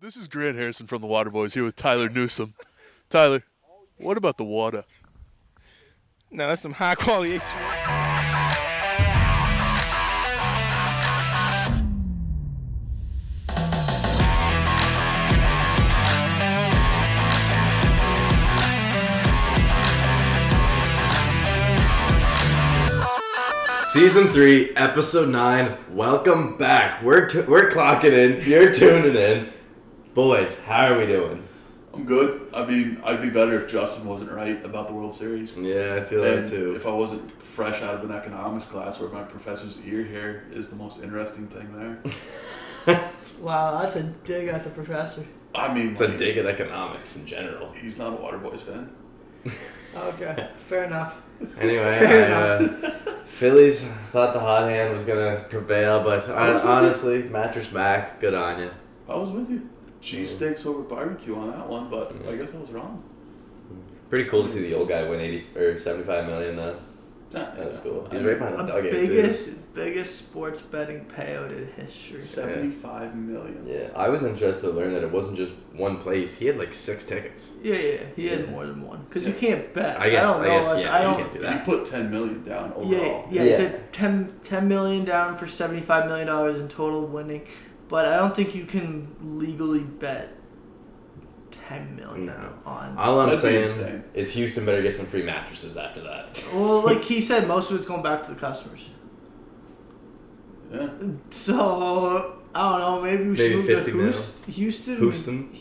This is Grant Harrison from the Waterboyz here with Tyler Newsome. Tyler, what about the water? No, that's some high quality H2O. Season 3, Episode 9, welcome back. We're clocking in, you're tuning in. Boys, how are we doing? I'm good. I mean, I'd be better if Justin wasn't right about the World Series. Yeah, I feel that too. If I wasn't fresh out of an economics class where my professor's ear hair is the most interesting thing there. Wow, that's a dig at the professor. I mean, It's a dig at economics in general. He's not a Waterboyz fan. Okay, fair enough. Anyway, Phillies thought the hot hand was going to prevail, but honestly, Mattress Mac, good on you. I was with you. Cheesesteaks over barbecue on that one, but I guess I was wrong. Pretty cool to see the old guy win 80 or 75 million though. Yeah, That was cool. He's right behind the The dugout. biggest sports betting payout in history. $75 million. Yeah, I was interested to learn that it wasn't just one place. He had like 6 tickets. Yeah, he had more than one. Because you can't bet. I guess, don't know if, yeah, I you don't, can't do He that. put $10 million down overall. Yeah, he did $10 million down for $75 million in total winning. But I don't think you can legally bet $10 million on. All I'm That'd be saying insane. is Houston better get some free mattresses after that. Well, like he said, most of it's going back to the customers. Yeah. So, I don't know, maybe we should Maybe move 50 to mil.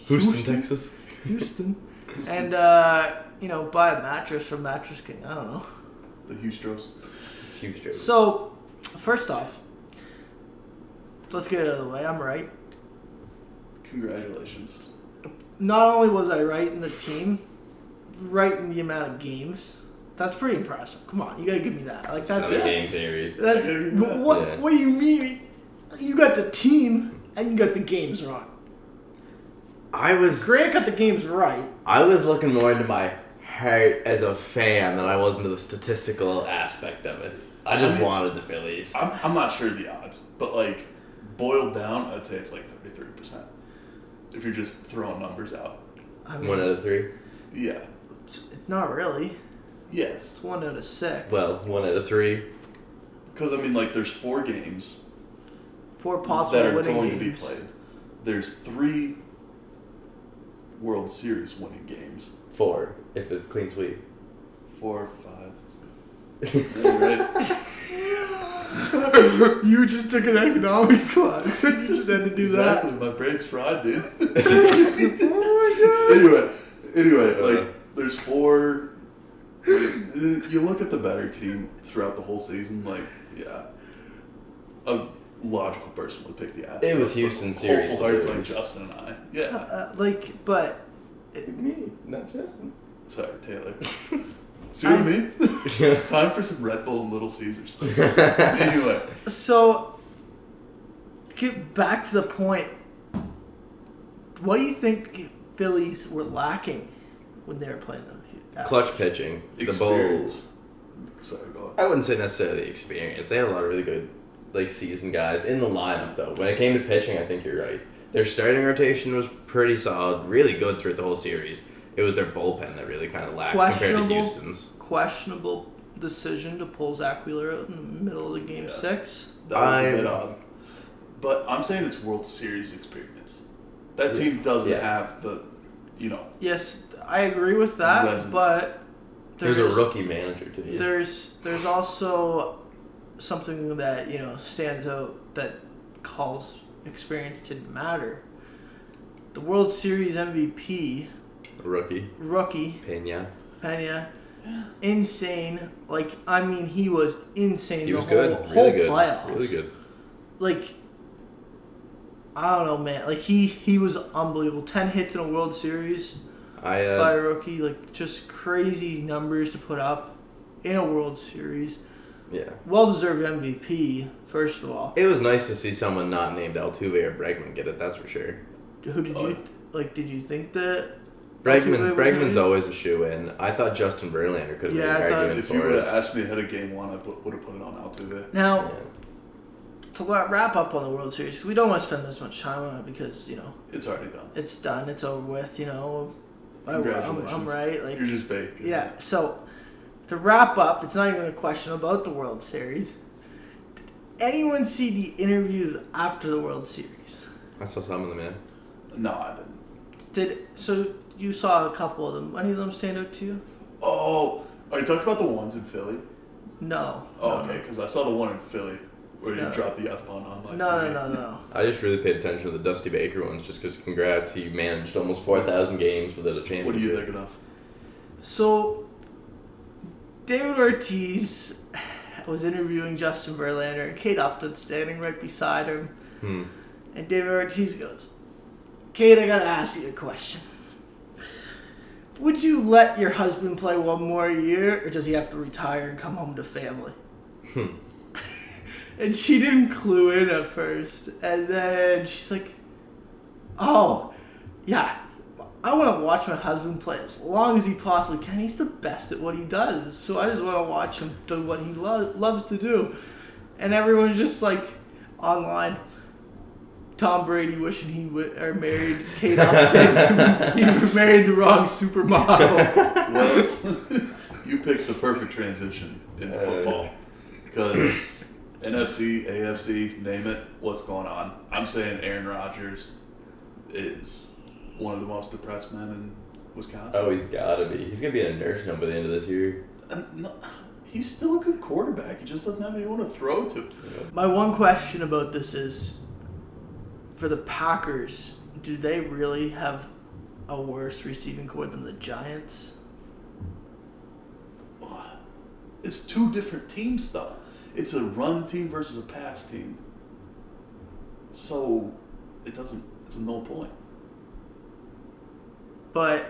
Houston, Texas. Houston. And, buy a mattress from Mattress King. I don't know. The Astros. Huge joke. So, first off, let's get it out of the way. I'm right. Congratulations. Not only was I right in the team, right in the amount of games. That's pretty impressive. Come on, you gotta give me that. Like that's 7 game series. That's I gotta give you that. what? Yeah. What do you mean? You got the team and you got the games wrong. Grant got the games right. I was looking more into my heart as a fan than I was into the statistical aspect of it. I just wanted the Phillies. I'm not sure of the odds, but like boiled down, I'd say it's like 33%. If you're just throwing numbers out. I mean, 1 out of 3. Yeah. not really. Yes. It's 1 out of 6. Well, 1 out of 3. Because I mean, like, there's 4 games 4 possible that are winning going games. to be played. There's 3 World Series winning games. 4 if it's clean sweep. 4, 5. Yeah, right. You just took an economics class. You just had to do Exactly. My brain's fried, dude. that. Oh Anyway, like, there's 4. You look at the better team throughout the whole season, like, yeah, a logical person would pick the Astros. It was Houston series. Hopeful hearts like Justin and I. Yeah. my god. But Me, not Justin. Sorry, Taylor. See what I mean? It's time for some Red Bull and Little Caesars. Anyway. so to get back to the point, what do you think Phillies were lacking when they were playing them? Clutch pitching. The Experience. Bulls. Sorry, go ahead. I wouldn't say necessarily experience. They had a lot of really good, seasoned guys in the lineup, though. When it came to pitching, I think you're right. Their starting rotation was pretty solid, really good throughout the whole series. It was their bullpen that really kind of lacked compared to Houston's. Questionable decision to pull Zach Wheeler out in the middle of the game 6. That was a bit odd. But I'm saying it's World Series experience. That team doesn't have the, Yes, I agree with that, Resume. but There's a rookie manager, too. Yeah. There's also something that, stands out that calls experience didn't matter. The World Series MVP, Rookie. Pena, Pena. insane. He was insane. He was the good. whole Really good. playoffs. Really good. I don't know, man. He was unbelievable. 10 hits in a World Series by a rookie. Just crazy numbers to put up in a World Series. Yeah. Well-deserved MVP, first of all. It was nice to see someone not named Altuve or Bregman get it, that's for sure. Who did you did you think that Bregman's always a shoe-in. I thought Justin Verlander could have made an argument If for you would it. have asked me ahead of game 1, I would have put it on Altuve. Now, to wrap up on the World Series, we don't want to spend this much time on it because, it's already done. It's done. It's over with, Congratulations. I'm right. Like, you're just baked. Yeah, so to wrap up, it's not even a question about the World Series. Did anyone see the interviews after the World Series? I saw some of them, yeah. No, I didn't. So you saw a couple of them. Any of them stand out to you? Oh, are you talking about the ones in Philly? No. Oh, okay, because I saw the one in Philly where you dropped the F-bomb on like No. I just really paid attention to the Dusty Baker ones just because congrats, he managed almost 4,000 games without a championship. What are you thinking of? So, David Ortiz was interviewing Justin Verlander and Kate Upton standing right beside him. And David Ortiz goes, Kate, I gotta ask you a question. Would you let your husband play one more year, or does he have to retire and come home to family? And she didn't clue in at first. And then she's like, oh, yeah, I want to watch my husband play as long as he possibly can. He's the best at what he does. So I just want to watch him do what he loves to do. And everyone's just like, online, Tom Brady wishing he married Kate Upton. He married the wrong supermodel. Well, you picked the perfect transition in football. Because NFC, AFC, name it, what's going on? I'm saying Aaron Rodgers is one of the most depressed men in Wisconsin. Oh, he's gotta be. He's gonna be in a nursing home by the end of this year. No, he's still a good quarterback. He just doesn't have anyone to throw to. My one question about this is, for the Packers, do they really have a worse receiving core than the Giants? It's two different teams, though. It's a run team versus a pass team. So, it's a no point. But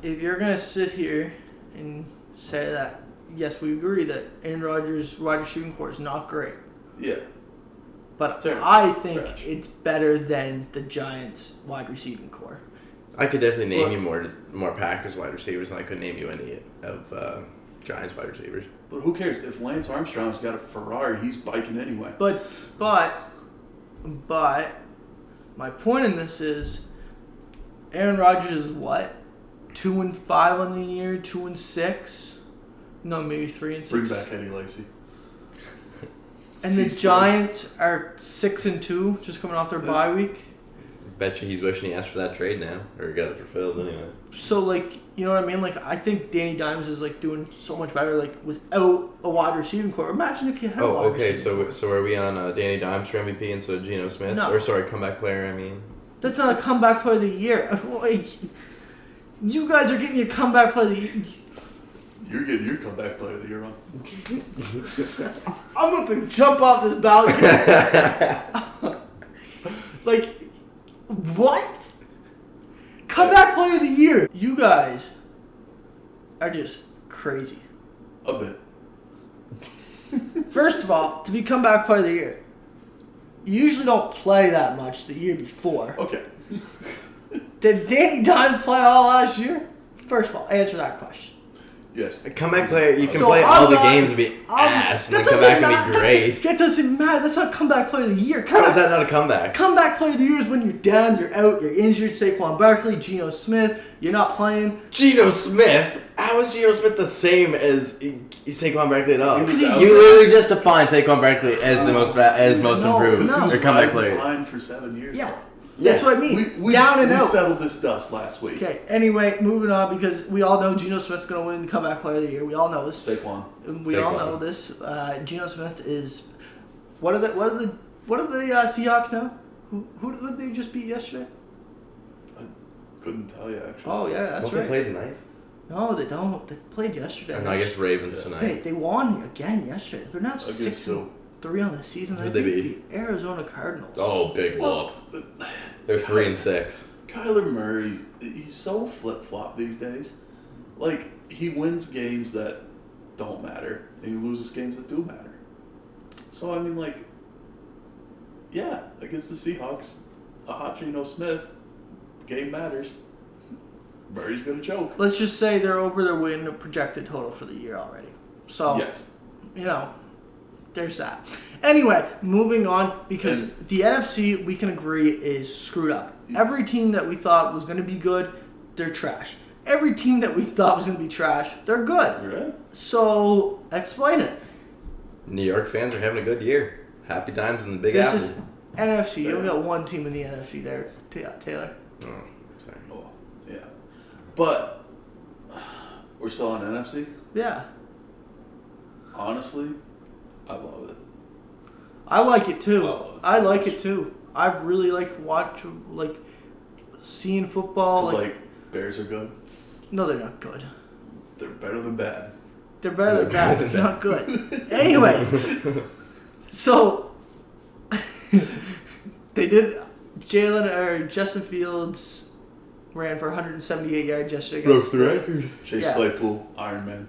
if you're going to sit here and say that, yes, we agree that Aaron Rodgers' wide receiving core is not great. Yeah. But I think it's better than the Giants' wide receiving core. I could definitely name you more Packers wide receivers than I could name you any of Giants wide receivers. But who cares? If Lance Armstrong's got a Ferrari, he's biking anyway. But my point in this is, Aaron Rodgers is what? 2-5 on the year, 2-6. No, maybe 3-6. Bring back Eddie Lacy. And the Giants are 6-2, just coming off their bye week. Bet you he's wishing he asked for that trade now, or got it fulfilled anyway. So, like, you know what I mean? Like, I think Danny Dimes is like doing so much better, like, without a wide receiving core. Imagine if you had. Oh, okay. So are we on Danny Dimes for MVP instead of Geno Smith? No. Or sorry, comeback player. I mean. That's not a comeback player of the year. Like, you guys are getting your comeback player of the year. You're getting your comeback player of the year wrong. I'm going to jump off this balcony. Like, what? Comeback player of the year. You guys are just crazy. A bit. First of all, to be comeback player of the year, you usually don't play that much the year before. Okay. Did Danny Dimes play all last year? First of all, answer that question. Yes. A comeback player, you can play all the games and be ass, and then come back and be great. That doesn't matter. That's not comeback player of the year. How is that not a comeback? Comeback player of the year is when you're down, you're out, you're injured. Saquon Barkley, Geno Smith, you're not playing. Geno Smith? How is Geno Smith the same as Saquon Barkley at all? You literally literally just defined Saquon Barkley as the most improved or comeback player. Blind for 7 years. Yeah. That's what I mean. Down and out. We settled this dust last week. Okay. Anyway, moving on, because we all know Geno Smith's going to win the comeback player of the year. We all know this. Saquon. All know this. Geno Smith is. What are the Seahawks now? Who did they just beat yesterday? I couldn't tell you actually. Oh yeah, that's Don't right. they play tonight? No, they don't. They played yesterday. And I guess Ravens tonight. They won again yesterday. They're now 6-3 on the season. Who'd they beat the Arizona Cardinals. Oh, big whoop. They're 3-6. Kyler Murray, he's so flip-flop these days. Like, he wins games that don't matter, and he loses games that do matter. So, I mean, like, yeah, against the Seahawks, a hot Geno Smith, game matters. Murray's going to choke. Let's just say they're over their win projected total for the year already. So, yes. you know, there's that. Anyway, moving on, because And- the NFC, we can agree, is screwed up. Every team that we thought was going to be good, they're trash. Every team that we thought was going to be trash, they're good. Right? So, explain it. New York fans are having a good year. Happy times in the Big This Apple. is NFC. You only got one team in the NFC there, Taylor. Oh, sorry. Oh, yeah. But we're still on NFC. Yeah. Honestly, I love it. I like it too. Oh, it's I so like much. it too. I really seeing football. 'Cause, Bears are good. No, they're not good. They're better than bad. They're better than bad. They're not good. Anyway, so they did. Justin Fields ran for 178 yards yesterday. Chase Yeah. Claypool, Iron Man.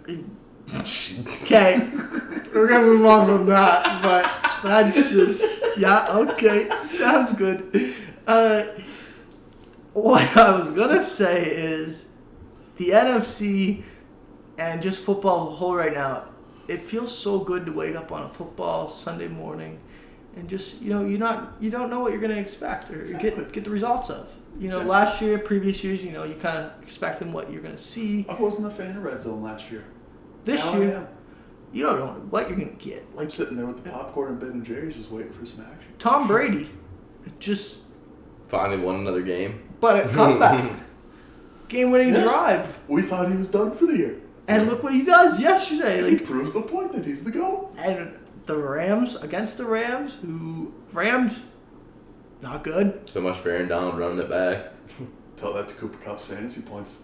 Okay, we're gonna move on from that, but that's just okay. Sounds good. What I was gonna say is the NFC and just football as a whole right now. It feels so good to wake up on a football Sunday morning and just you don't know what you're gonna expect or Exactly. get the results of. Exactly. Last year, previous years, you kind of expecting what you're gonna see. I wasn't a fan of Red Zone last year. This Now I year, am. you don't know what you're gonna get. I'm sitting there with the popcorn and Ben and Jerry's just waiting for some action. Tom Brady, just Finally won another game. but a comeback, game-winning Yeah. drive, We thought he was done for the year. and look what he does yesterday. He proves the point that he's the GOAT. And the Rams against the Rams, Rams not good. So much for Aaron Donald running it back. Tell that to Cooper Cup's fantasy points.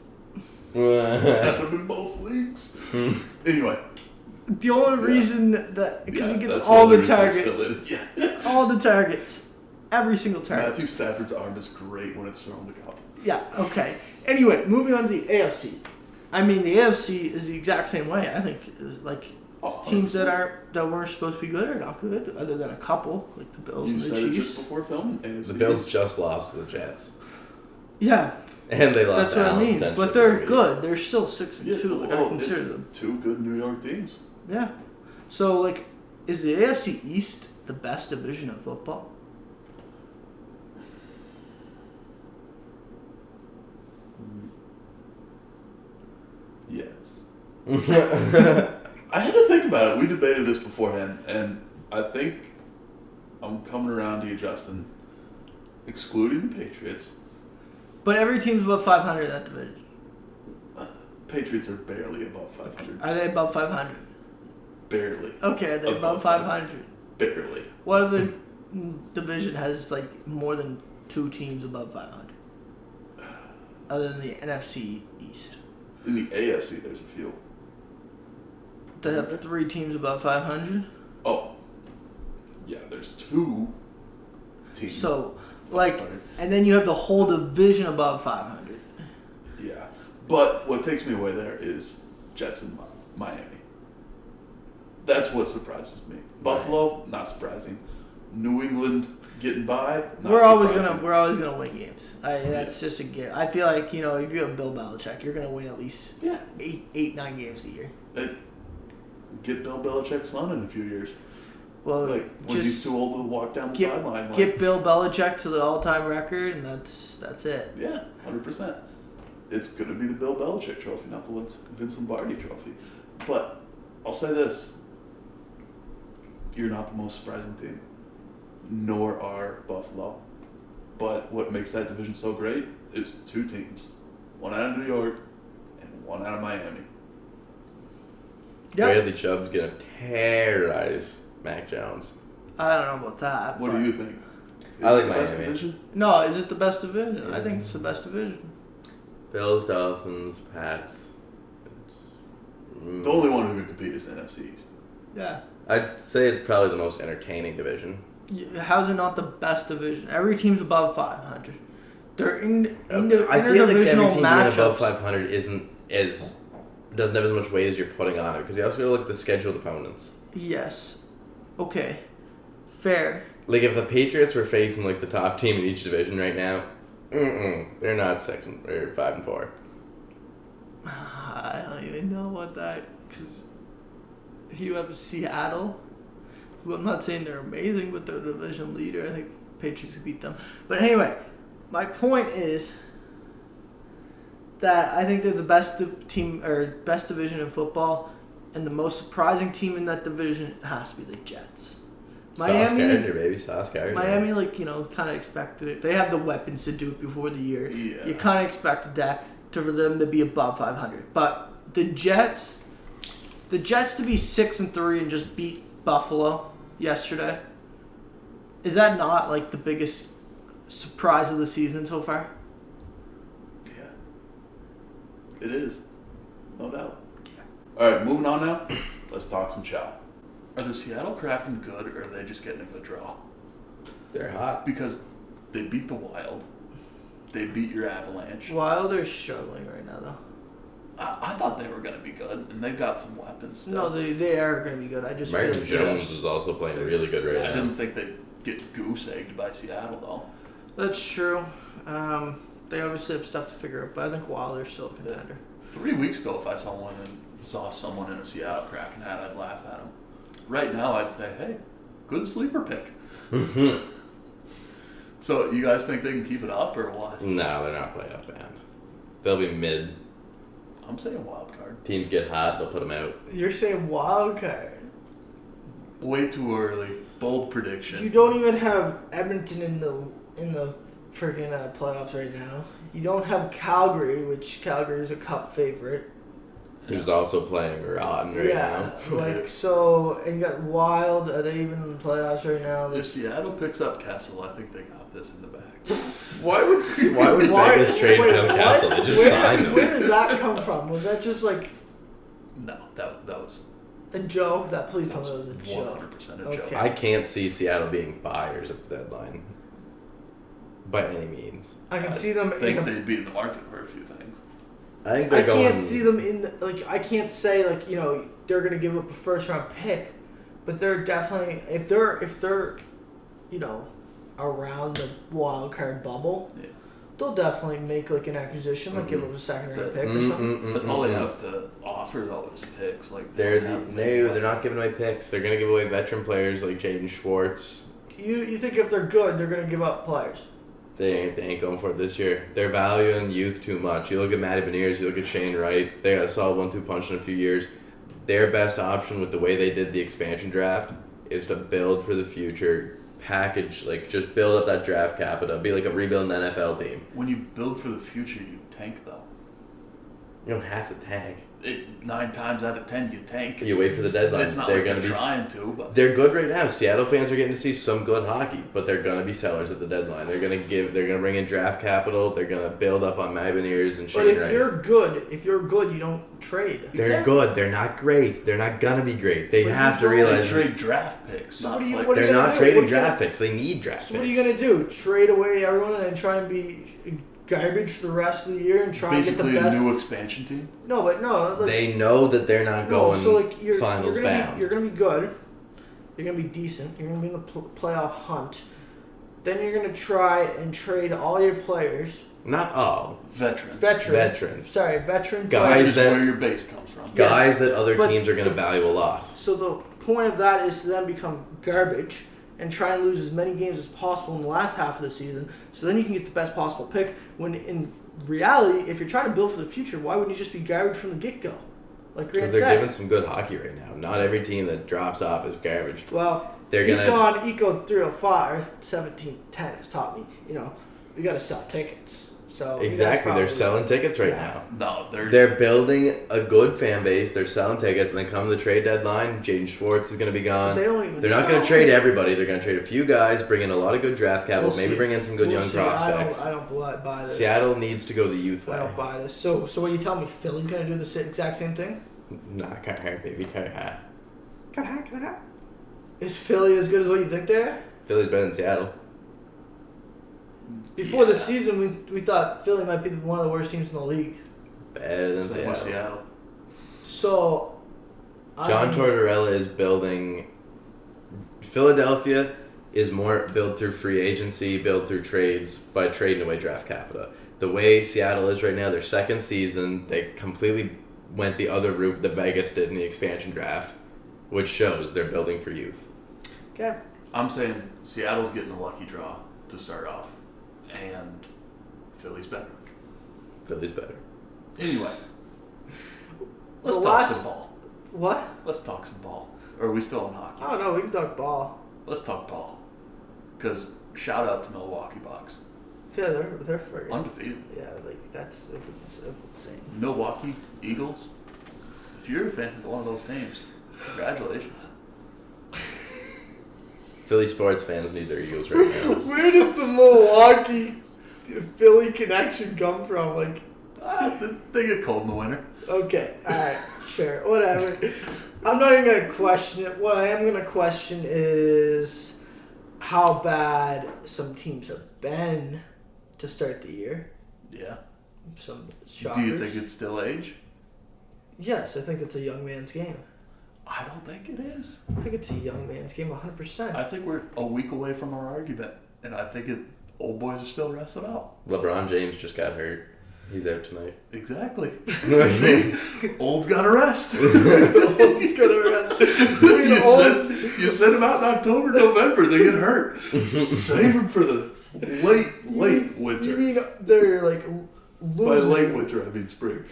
yeah, Had him in both leagues. Anyway. The only Yeah. reason that because Yeah, he gets that's all only the reason I'm targets, still in it. Yeah. all the targets, every single target. Matthew Stafford's arm is great when it's thrown to Cup. Yeah, okay. Anyway, moving on to the AFC. I mean, the AFC is the exact same way. I think teams that weren't supposed to be good are not good, other than a couple, like the Bills You and the said it just Chiefs. before filming. AFC the Bills East. just lost to the Jets. Yeah, And they lost that's what I Allen, mean. potentially But they're for a good. They're still 6-2. Yeah, I consider it's them. two good New York teams. Yeah. So is the AFC East the best division of football? Yes. I had to think about it. We debated this beforehand, and I think I'm coming around to you, Justin. Excluding the Patriots. But every team's above 500 in that division. Patriots are barely above 500. Are they above 500? Barely. Okay, are they above Above 500? Barely. What other division has more than 2 teams above 500? Other than the NFC East. In the AFC, there's a few. They have 3 teams above 500. Oh. Yeah, there's 2 teams. So, and then you have the whole division above 500. Yeah. But what takes me away there is Jets and Miami. That's what surprises me. Buffalo, not surprising. New England getting by, not We're always surprising. gonna win games. That's just a game. I feel like if you have Bill Belichick, you're gonna win at least Yeah. 8, 9 games a year. Get Bill Belichick's son in a few years. Well, When he's just too old to walk down the sideline. get Bill Belichick to the all-time record, and that's it. Yeah, 100%. It's going to be the Bill Belichick trophy, not the Vince Lombardi trophy. But I'll say this. You're not the most surprising team. Nor are Buffalo. But what makes that division so great is 2 teams. One out of New York and one out of Miami. Yep. Bradley Chubb's gonna terrorize Mac Jones. I don't know about that. What but- do you think? Is I like it the best Miami. division? No, is it the best division? I think it's the best division. Bills, Dolphins, Pats. The only one who can compete is the NFC East. Yeah. I'd say it's probably the most entertaining division. How's it not the best division? Every team's above 500. They're I feel like every interdivisional team being matchups. above 500 doesn't have as much weight as you're putting on it because you also got to look at the scheduled opponents. Yes. Okay. Fair. Like if the Patriots were facing like the top team in each division right now, they're not 5 and 4. I don't even know what that because you have Seattle. Well, I'm not saying they're amazing, but they're the division leader. I think Patriots could beat them. But anyway, my point is that I think they're the best team or best division in football, and the most surprising team in that division has to be the Jets. Sauce Gardner, baby. Sauce Gardner. Miami, kind of expected it. They have the weapons to do it before the year. Yeah. You kind of expected that for them to be above 500. But the Jets to be 6-3 and just beat Buffalo yesterday, is that not like the biggest surprise of the season so far? Yeah. It is. No doubt. Yeah. All right, moving on now. Let's talk some chow. Are the Seattle Kraken good, or are they just getting a good draw? They're hot. Because they beat the Wild. They beat your Avalanche. Wild are struggling right now, though. I thought they were going to be good, and they've got some weapons still. No, they are going to be good. I just Martin feel Jones is also playing really good right now. I didn't think they'd get goose-egged by Seattle, though. That's true. They obviously have stuff to figure out, but I think Wild are still a contender. 3 weeks ago, if I saw someone in a Seattle Kraken hat, I'd laugh at them. Right now, I'd say, hey, good sleeper pick. So, you guys think they can keep it up, or what? No, they're not playoff band. They'll be mid. I'm saying wild card. Teams get hot, they'll put them out. You're saying wild card. Way too early. Bold prediction. You don't even have Edmonton in the freaking playoffs right now. You don't have Calgary, which Calgary is a cup favorite. Who's also playing rotten right now. And you got Wild. Are they even in the playoffs right now? If Seattle picks up Kessel, I think they got this in the bag. Why would Vegas trade Phil Kessel? They just signed him. Where does that come from? Was that just like No, that was a joke? Please tell me it was a joke. 100% a joke. Okay. I can't see Seattle being buyers at the deadline. By any means. I can see them. I think they'd be in the market for a few things. I think they're going. I can't see them in I can't say they're gonna give up a first round pick, but they're definitely if they're around the wild card bubble, Yeah. they'll definitely make an acquisition, give up a second round pick or something. That's all they have to offer though is picks. They're not giving away picks. They're gonna give away veteran players like Jaden Schwartz. You think if they're good, they're gonna give up players? They ain't going for it this year. They're valuing youth too much. You look at Matty Beniers, you look at Shane Wright. They got a solid 1-2 punch in a few years. Their best option with the way they did the expansion draft is to build for the future, package, just build up that draft capital, be like a rebuilding NFL team. When you build for the future, you tank though. You don't have to tank. 9 times out of 10, you tank. You wait for the deadline. It's not they're like gonna they're be trying to, but they're good right now. Seattle fans are getting to see some good hockey, but they're gonna be sellers at the deadline. They're gonna bring in draft capital. They're gonna build up on Matty Beniers and Shane Wright. But if you're good, you don't trade. They're good. They're not great. They're not gonna be great. They have to realize they trade draft picks. So they're not trading draft picks. They need draft picks. So what are you gonna do? Trade away everyone and then try and be garbage for the rest of the year and try basically and get the best. a new expansion team? No. They know that they're not going you're finals bound. You're gonna be good. You're gonna be decent. You're gonna be in the playoff hunt. Then you're gonna try and trade all your players. Not all. Veterans. Sorry, veteran guys. players. That's where your base comes from. Guys that other teams are gonna value a lot. So the point of that is to then become garbage and try and lose as many games as possible in the last half of the season, so then you can get the best possible pick. When in reality, if you're trying to build for the future, why wouldn't you just be garbage from the get-go? Like Grant Because said. they're giving some good hockey right now. Not every team that drops off is garbage. Well, they're Eco 305 or 1710 has taught me, we got to sell tickets. So exactly, they're selling tickets right now. No, they're building a good fan base. They're selling tickets, and then come the trade deadline, Jaden Schwartz is going to be gone. They're not going to trade everybody. They're going to trade a few guys, bring in a lot of good draft capital, maybe bring in some good young prospects. I don't buy this. Seattle needs to go the youth way. I don't buy this. So what you telling me? Philly's going to do the exact same thing? Nah, cut hair, baby, cut hair. Cut hair. Is Philly as good as what you think they are? Philly's better than Seattle. Before the season, we thought Philly might be one of the worst teams in the league. Better than Seattle. So, John Tortorella is building. Philadelphia is more built through free agency, built through trades by trading away draft capital. The way Seattle is right now, their second season, they completely went the other route that Vegas did in the expansion draft, which shows they're building for youth. Okay. I'm saying Seattle's getting a lucky draw to start off, and Philly's better. Philly's better. Anyway, let's The talk last- some ball. What? Let's talk some ball. Or are we still on hockey? Oh no, we can talk ball. Let's talk ball. Because shout out to Milwaukee Bucks. Yeah, they're friggin' Undefeated. Yeah, like that's insane. Milwaukee Eagles. If you're a fan of one of those names, congratulations. Philly sports fans need their Eagles right now. Where does the Milwaukee Philly connection come from? Like, They get cold in the winter. okay, alright, sure, whatever. I'm not even gonna question it. What I am gonna question is how bad some teams have been to start the year. Yeah. Some shockers. Do you think it's still age? Yes, I think it's a young man's game. I don't think it is. I think it's a young man's game 100%. I think we're a week away from our argument, and I think old boys are still resting out. LeBron James just got hurt. He's out tonight. Exactly. See, old's got to rest. He's gonna rest. You send them out in October, November, they get hurt. Save them for the late winter. You mean they're like losing? By late winter, I mean spring.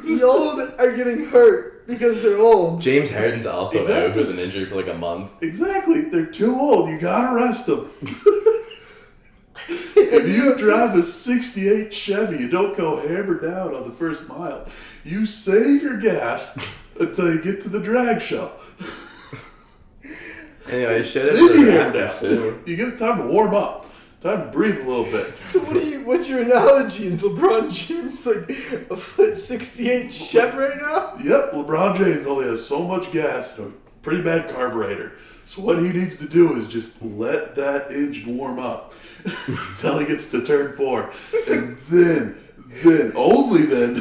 The old are getting hurt because they're old. James Harden's also out Exactly. with an injury for like a month. Exactly. They're too old. You gotta rest them. If you drive a 68 Chevy, you don't go hammer down on the first mile. You save your gas until you get to the drag show. Anyway, shut up. Then you hammer Raptors, down. too. You give it time to warm up. Time to breathe a little bit. So what's your analogy? Is LeBron James like a 68 Chevy right now? Yep, LeBron James only has so much gas and a pretty bad carburetor. So what he needs to do is just let that engine warm up until he gets to turn 4. And then, only then,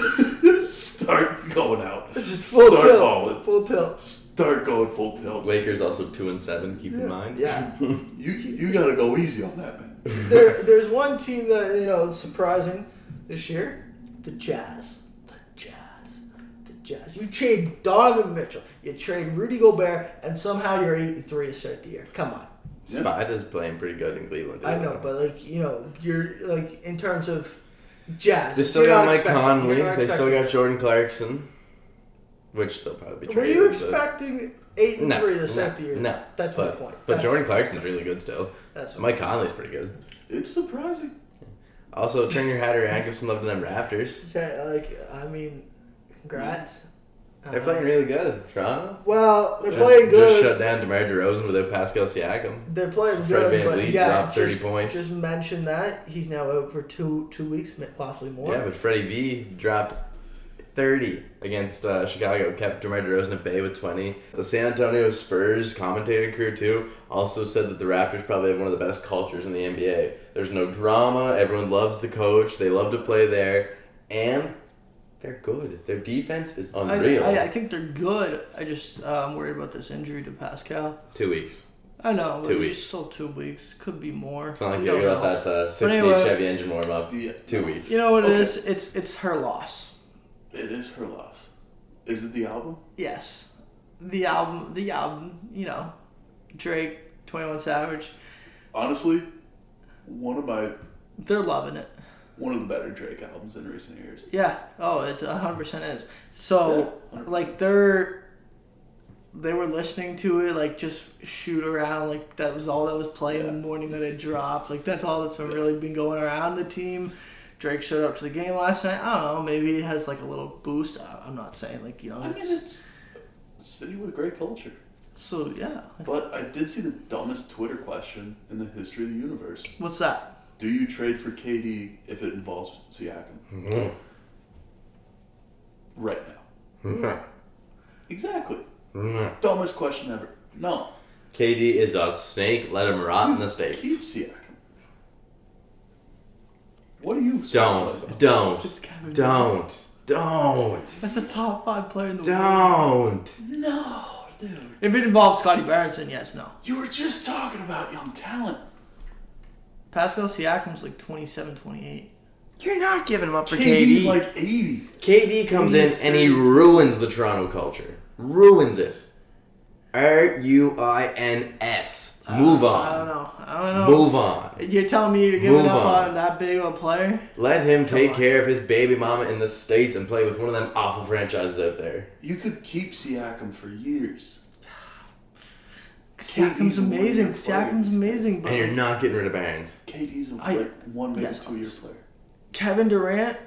start going out. Just full Start tilt. balling. Full tilt. Start going full tilt. Lakers also 2-7. Keep in mind. Yeah. You gotta go easy on that, man. There's one team that is surprising this year. The Jazz. You trade Donovan Mitchell, you trade Rudy Gobert, and somehow you're 8-3 to start the year. Come on. Spider's playing pretty good in Cleveland. I know, but you're like in terms of Jazz. They still you're got not Mike expecting- Conley. you're not They still expecting- got Jordan Clarkson, which they'll probably be Were trading. you but- expecting 8-3 to start the year? No. That's my point. But That's- Jordan Clarkson's really good still. That's Mike Conley's pretty good. It's surprising. Also, turn your hat around, give some love to them Raptors. Yeah, congrats. They're playing really good. Toronto? Well, they're playing good. Just shut down DeMar DeRozan without Pascal Siakam. They're playing Fred good, but VanVleet yeah, dropped 30 points. Just mention that he's now out for two weeks, possibly more. Yeah, but Freddie V dropped 30 against Chicago. Kept DeMar DeRozan at bay with 20. The San Antonio Spurs commentator crew, too, also said that the Raptors probably have one of the best cultures in the NBA. There's no drama. Everyone loves the coach. They love to play there. And they're good. Their defense is unreal. I think they're good. I just I'm worried about this injury to Pascal. 2 weeks. I know, but 2 it's weeks. still 2 weeks. Could be more. It's not like We you don't got know. that 68 anyway- Chevy engine warm up. Yeah. 2 weeks. You know what Okay. it is? It's her loss. It is her loss. Is it the album? Yes, the album. Drake, 21 Savage. Honestly, They're loving it. one of the better Drake albums in recent years. Yeah. Oh, it 100% is. So, Yeah. they were listening to it, like, just shoot around. Like, that was all that was playing the morning that it dropped. Like, that's all that's really been going around the team. Drake showed up to the game last night. I don't know. Maybe it has, like, a little boost. I'm not saying, It's a city with great culture. So, yeah. But I did see the dumbest Twitter question in the history of the universe. What's that? Do you trade for KD if it involves Siakam? Mm-hmm. Right now. Mhm. Exactly. Mhm. Dumbest question ever. No. KD is a snake. Let him rot in the Keep States. Siakam. What are you Don't. It's Kevin. Don't. That's the top 5 player in the world. Don't. No, dude. If it involves Scotty Barnes, then yes, no. You were just talking about young talent. Pascal Siakam's like 27, 28. You're not giving him up for KD's KD. like 80. KD comes in and he ruins the Toronto culture. Ruins it. Ruins. Move on. I don't know. Move on. You're telling me you're giving up on that big of a player? Let him take care of his baby mama in the States and play with one of them awful franchises out there. You could keep Siakam for years. Siakam's amazing. Siakam's amazing. And you're not getting rid of Barnes. KD's a 1 maybe 2 year player. Kevin Durant,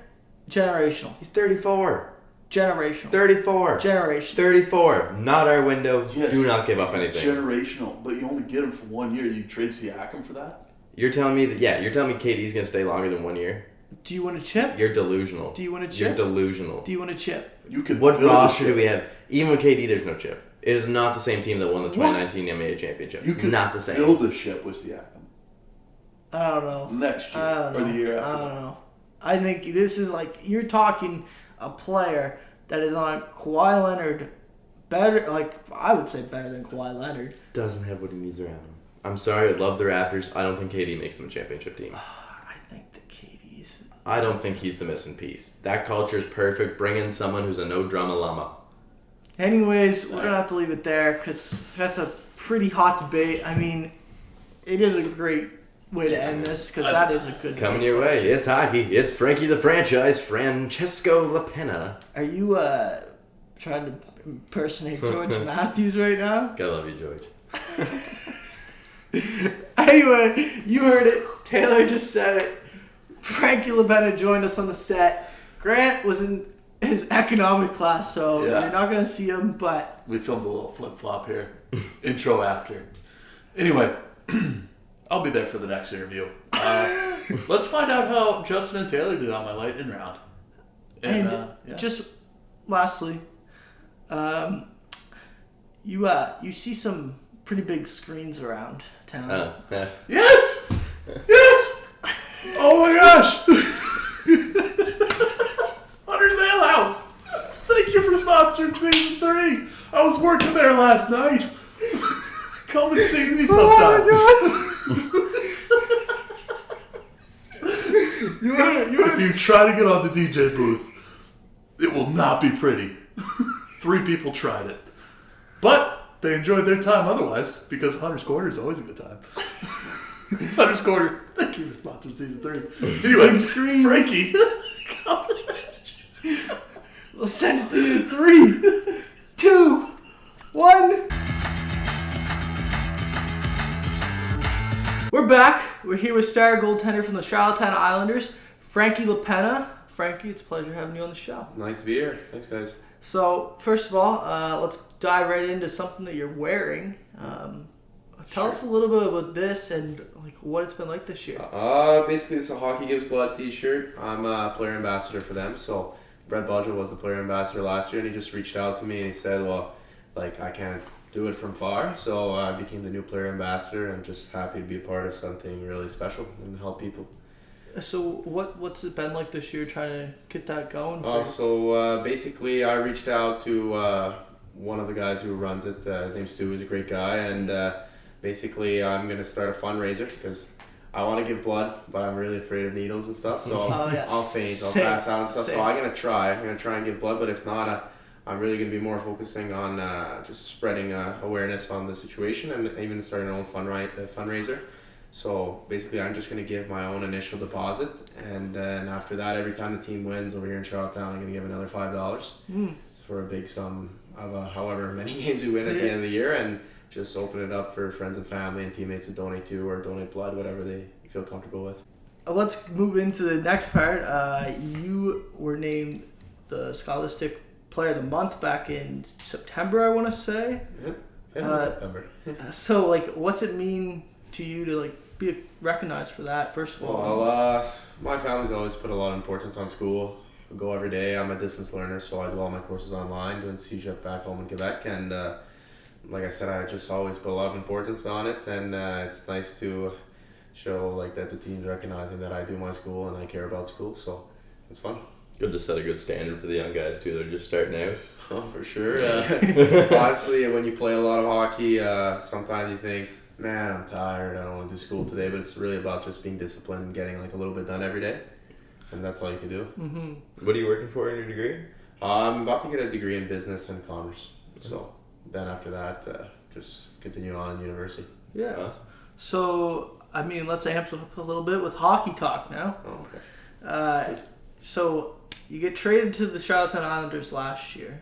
generational. He's 34. Generational. 34. Generational. 34. Not our window. Yes, Do not give up anything. Generational, but you only get him for 1 year. You trade Siakam for that? You're telling me that? Yeah, you're telling me KD's gonna stay longer than 1 year. Do you want a chip? You're delusional. Do you want a chip? You're delusional. Do you want a chip? You could. What build a roster chip. do we have? Even with KD, there's no chip. It is not the same team that won the 2019 NBA championship. You could not the same. build a ship with Siakam I don't know. next year I don't know. or the year after. I don't know. I think this is like you're talking a player that is on Kawhi Leonard better. Like I would say better than Kawhi Leonard. Doesn't have what he needs around him. I'm sorry, I love the Raptors. I don't think KD makes them a championship team. I think the KD's. I don't think he's the missing piece. That culture is perfect. Bring in someone who's a no drama llama. Anyways, we're gonna have to leave it there because that's a pretty hot debate. I mean, it is a great way to end this because that is a good. Coming your way, it's hockey. It's Franky the Franchise, Francesco Lapenna. Are you trying to impersonate George Matthews right now? Gotta love you, George. Anyway, you heard it. Taylor just said it. Franky Lapenna joined us on the set. Grant was in his economic class, so Yeah. you're not gonna see him. But We filmed a little flip flop here. Intro after. Anyway, I'll be there for the next interview. Let's find out how Justin and Taylor did on my lightning round. and Yeah. just lastly, you see some pretty big screens around town. Yeah. Yes! Yes! Oh my gosh! Hunter's Ale House! Thank you for sponsoring season 3. I was working there last night. Come and see me sometime. If you try to get on the DJ booth, it will not be pretty. 3 people tried it. But they enjoyed their time otherwise, because Hunter's Corner is always a good time. Hunter's Corner, thank you for sponsoring season 3. Anyway, Big screens. Franky. We'll send it to you in 3, 2, 1. We're back. We're here with star goaltender from the Charlottetown Islanders, Franky Lapenna. Franky, it's a pleasure having you on the show. Nice to be here. Thanks, guys. So, first of all, let's dive right into something that you're wearing. Tell us a little bit about this and like what it's been like this year. Basically, it's a Hockey Gives Blood t-shirt. I'm a player ambassador for them. So, Brett Budgell was the player ambassador last year, and he just reached out to me and he said, well, like, I can't do it from far. So, I became the new player ambassador and just happy to be a part of something really special and help people. So, what's it been like this year trying to get that going? Basically, I reached out to one of the guys who runs it. His name's Stu. He's a great guy. And basically, I'm going to start a fundraiser because I want to give blood, but I'm really afraid of needles and stuff. So I'll faint, I'll pass out and stuff. So I'm going to try. I'm going to try and give blood, but if not, I'm really going to be more focusing on just spreading awareness on the situation and even starting our own fundraiser. So basically, I'm just going to give my own initial deposit, and then after that, every time the team wins over here in Charlottetown, I'm going to give another $5 for a big sum of however many games we win at the end of the year, and just open it up for friends and family and teammates to donate to or donate blood, whatever they feel comfortable with. Let's move into the next part. You were named the Scholastic Player of the Month back in September, I want to say. Yeah, September. So, like, what's it mean to you to like be recognized for that? First of all, Well, my family's always put a lot of importance on school. I go every day. I'm a distance learner, so I do all my courses online, doing CEGEP back home in Quebec. And like I said, I just always put a lot of importance on it. And it's nice to show like that the team's recognizing that I do my school and I care about school. So it's fun. Good to set a good standard for the young guys too. They're just starting out. Oh, for sure. Honestly, when you play a lot of hockey, sometimes you think, man, I'm tired, I don't want to do school today, but it's really about just being disciplined and getting like a little bit done every day, and that's all you can do. What are you working for in your degree? I'm about to get a degree in business and commerce, so then after that, just continue on in university. Yeah. So, I mean, let's amp it up a little bit with hockey talk now. Oh, okay. So, you get traded to the Charlottetown Islanders last year.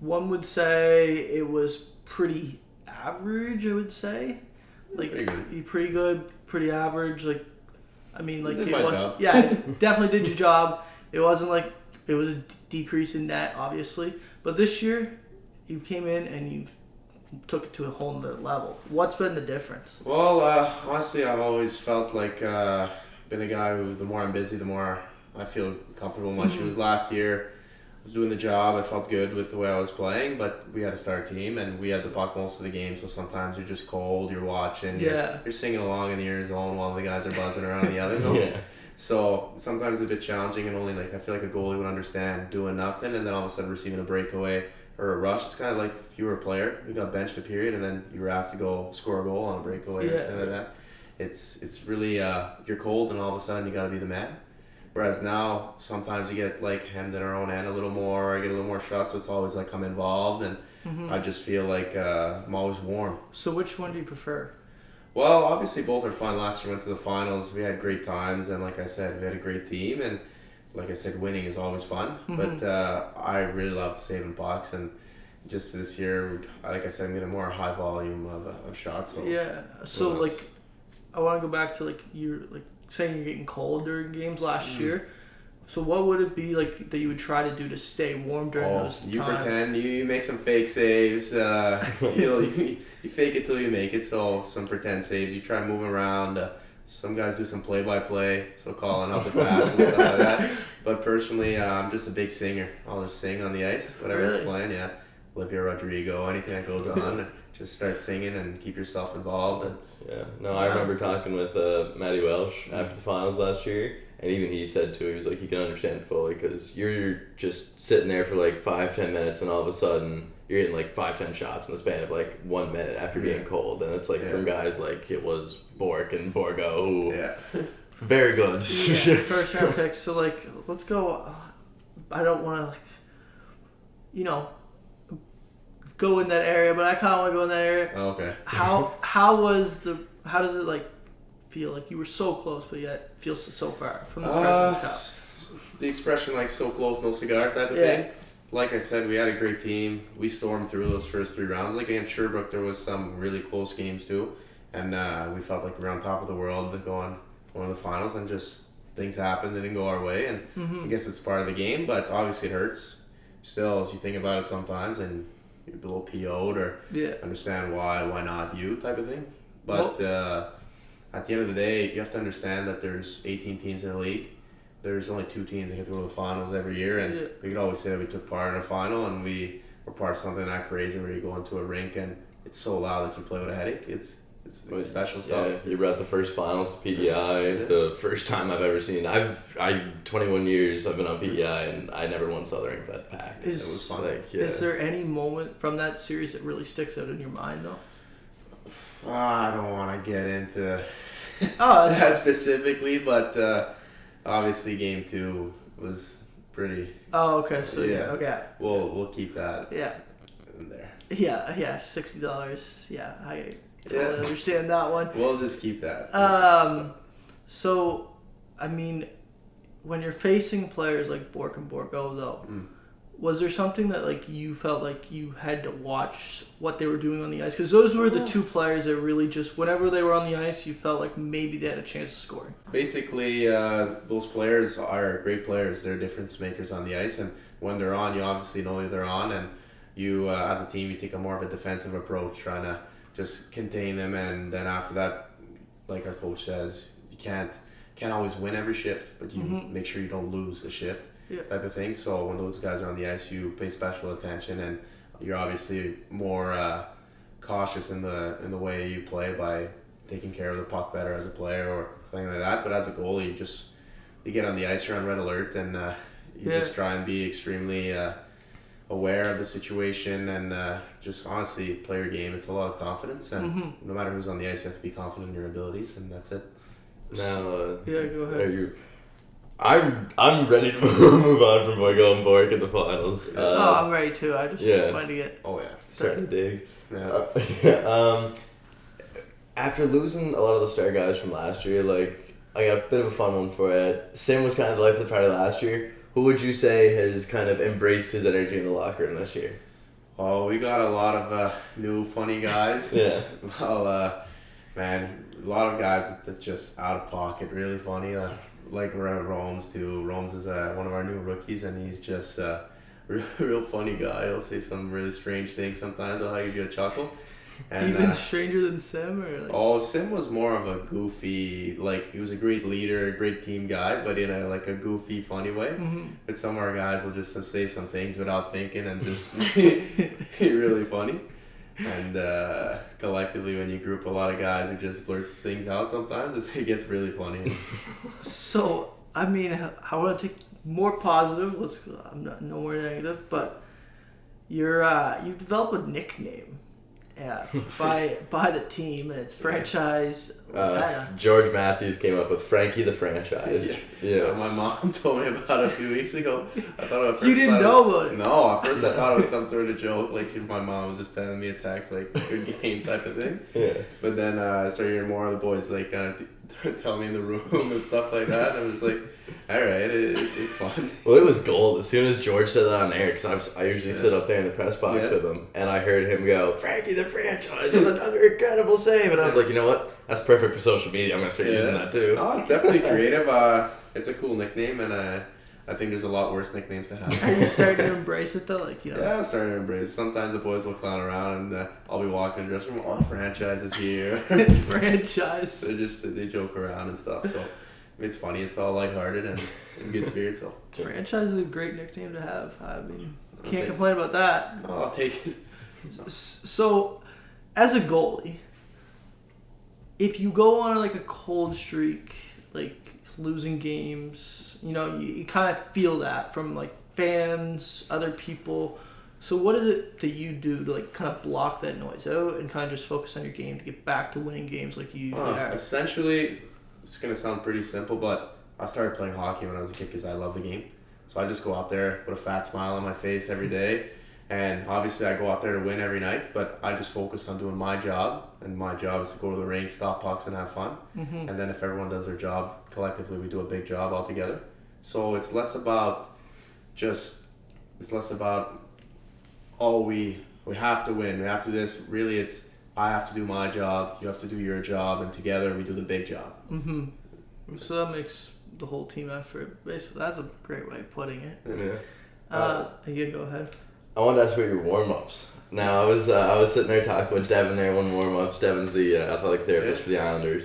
One would say it was pretty average, I would say. Like, pretty good, pretty average. Like, I mean, like, did my job. Yeah, definitely did your job. It wasn't like it was a decrease in net, obviously. But this year, you came in and you took it to a whole nother level. What's been the difference? Well, honestly, I've always felt like been a guy who, the more I'm busy, the more I feel comfortable in my shoes. Last year, I was doing the job. I felt good with the way I was playing, but we had a star team, and we had the puck most of the game, so sometimes you're just cold, you're watching, you're singing along in the air zone while the guys are buzzing around the other zone. Yeah. So sometimes it's a bit challenging, and only like I feel like a goalie would understand doing nothing, and then all of a sudden receiving a breakaway or a rush. It's kind of like if you were a player, you got benched a period, and then you were asked to go score a goal on a breakaway or something like that. It's really you're cold, and all of a sudden you got to be the man. Whereas now sometimes you get like hemmed in our own end a little more. I get a little more shots, so it's always like I'm involved, and I just feel like I'm always warm. So which one do you prefer? Well, obviously both are fun. Last year went to the finals. We had great times, and like I said, we had a great team, and like I said, winning is always fun. But I really love saving pucks, and just this year, like I said, I'm getting more high volume of shots. So like, I want to go back to like you're like saying you're getting cold during games last year. So what would it be like that you would try to do to stay warm during those times? You pretend, you make some fake saves. You fake it till you make it. So some pretend saves. You try moving around. Some guys do some play-by-play, so calling out the pass and stuff like that. But personally, I'm just a big singer. I'll just sing on the ice, whatever's playing. Yeah, Olivia Rodrigo, anything that goes on. Just start singing and keep yourself involved. I remember talking with Matty Welsh after the finals last year. And even he said too, he was like, you can understand fully because you're just sitting there for like 5-10 minutes and all of a sudden you're getting like 5-10 shots in the span of like 1 minute after being cold. And it's like from guys like it was Bork and Borgo who very good. First round picks. So like, let's go. I don't want to, go in that area, but I kind of want to go in that area. Oh, okay. How does it like feel like you were so close but yet feels so far from the President's Cup? The expression like so close, no cigar type of thing. Like I said, we had a great team. We stormed through those first 3 rounds. Like against Sherbrooke, there was some really close games too, and we felt like we were on top of the world going to the finals, and just things happened. They didn't go our way, and I guess it's part of the game. But obviously, it hurts. Still, as you think about it sometimes, and you're a little PO'd or understand why not you type of thing. But at the end of the day, you have to understand that there's 18 teams in the league. There's only 2 teams that get to go to the finals every year, and we could always say that we took part in a final, and we were part of something that crazy where you go into a rink and it's so loud that you play with a headache. It's special stuff. You were at the first finals to PEI, the first time I've ever seen. I 21 years I've been on PEI, and I never once saw the rink that packed. It was fun. Is there any moment from that series that really sticks out in your mind though? I don't want to get into that specifically, but obviously Game 2 was pretty. Oh, okay. So okay. We'll keep that. In there. Yeah, $60. Yeah, I totally understand that one. We'll just keep that. So, I mean, when you're facing players like Bork and Borgo, though, was there something that like you felt like you had to watch what they were doing on the ice? Because those were the 2 players that really just, whenever they were on the ice, you felt like maybe they had a chance of scoring. Basically, those players are great players. They're difference makers on the ice, and when they're on, you obviously know they're on, and you, as a team, you take a more of a defensive approach, trying to just contain them, and then after that, like our coach says, you can't always win every shift, but you make sure you don't lose a shift. Type of thing. So when those guys are on the ice, you pay special attention, and you're obviously more cautious in the way you play by taking care of the puck better as a player or something like that. But as a goalie, you get on the ice, you're on red alert, and you just try and be extremely aware of the situation, and just honestly play your game. It's a lot of confidence, and no matter who's on the ice, you have to be confident in your abilities, and that's it. Now, go ahead. I'm ready to move on from Boygo and Bork in the finals. I'm ready too. I just wanted to get. Oh yeah. Starting to dig. Yeah. After losing a lot of the star guys from last year, like I got a bit of a fun one for it. Sim was kind of the life of the party last year. Who would you say has kind of embraced his energy in the locker room this year? Oh, we got a lot of new funny guys. Yeah. Well, man, a lot of guys that's just out of pocket, really funny. Like around Rome's too. Rome's is one of our new rookies, and he's just a real funny guy. He'll say some really strange things sometimes. I'll give you a chuckle. And, Even stranger than Sim, or like. Oh, Sim was more of a goofy, like he was a great leader, a great team guy, but in a goofy, funny way. Mm-hmm. But some of our guys will just say some things without thinking and just really funny. And collectively, when you group a lot of guys who just blurt things out, sometimes it gets really funny. So I mean, I want to take more positive. I'm not no more negative, but you've developed a nickname. Yeah, by the team, and it's franchise. George Matthews came up with Franky the Franchise. Yeah. My mom told me about it a few weeks ago. I thought at first you didn't know about it. No, at first I thought it was some sort of joke. Like my mom was just telling me a text, like good game type of thing. Yeah. But then I started hearing more of the boys like kind of tell me in the room and stuff like that. And I was like, all right, it's fun. Well, it was gold as soon as George said that on air, because I usually sit up there in the press box with him, and I heard him go, Franky the Franchise with another incredible save, and I was like, you know what? That's perfect for social media. I'm going to start using that too. Oh, it's definitely creative. It's a cool nickname, and I think there's a lot worse nicknames to have. Are you starting to embrace it though? Yeah, I'm starting to embrace it. Sometimes the boys will clown around, and I'll be walking in the dressing room. Oh, franchise is here. Franchise. They joke around and stuff. So it's funny. It's all lighthearted and in good spirits. So franchise is a great nickname to have. I mean, can't complain about that. Oh, I'll take it. So, as a goalie, if you go on like a cold streak, like losing games, you kind of feel that from like fans, other people. So what is it that you do to like kind of block that noise out and kind of just focus on your game to get back to winning games like you usually are? Essentially, it's going to sound pretty simple, but I started playing hockey when I was a kid because I love the game. So I just go out there, put a fat smile on my face every day. And obviously I go out there to win every night, but I just focus on doing my job. And my job is to go to the rink, stop pucks, and have fun. Mm-hmm. And then if everyone does their job, collectively we do a big job all together. So it's less about we have to win, we have to do this. Really, it's I have to do my job, you have to do your job, and together we do the big job. Mm-hmm. So that makes the whole team effort. Basically, that's a great way of putting it. Yeah. Yeah, go ahead. I wanted to ask about your warm-ups. Now, I was sitting there talking with Devin there, one warm-ups. Devin's the athletic therapist for the Islanders.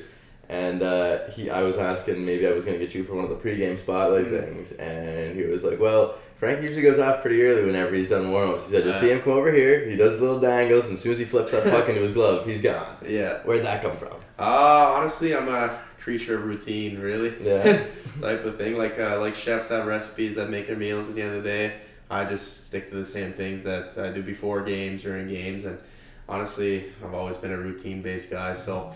And I was asking maybe I was going to get you for one of the pregame spotlight things. And he was like, well, Frank usually goes off pretty early whenever he's done warm-ups. He said, you'll see him come over here, he does the little dangles, and as soon as he flips that puck into his glove, he's gone. Yeah. Where'd that come from? Honestly, I'm a creature of routine, really. Yeah. Type of thing. Like chefs have recipes that make their meals at the end of the day. I just stick to the same things that I do before games, during games, and honestly, I've always been a routine-based guy, so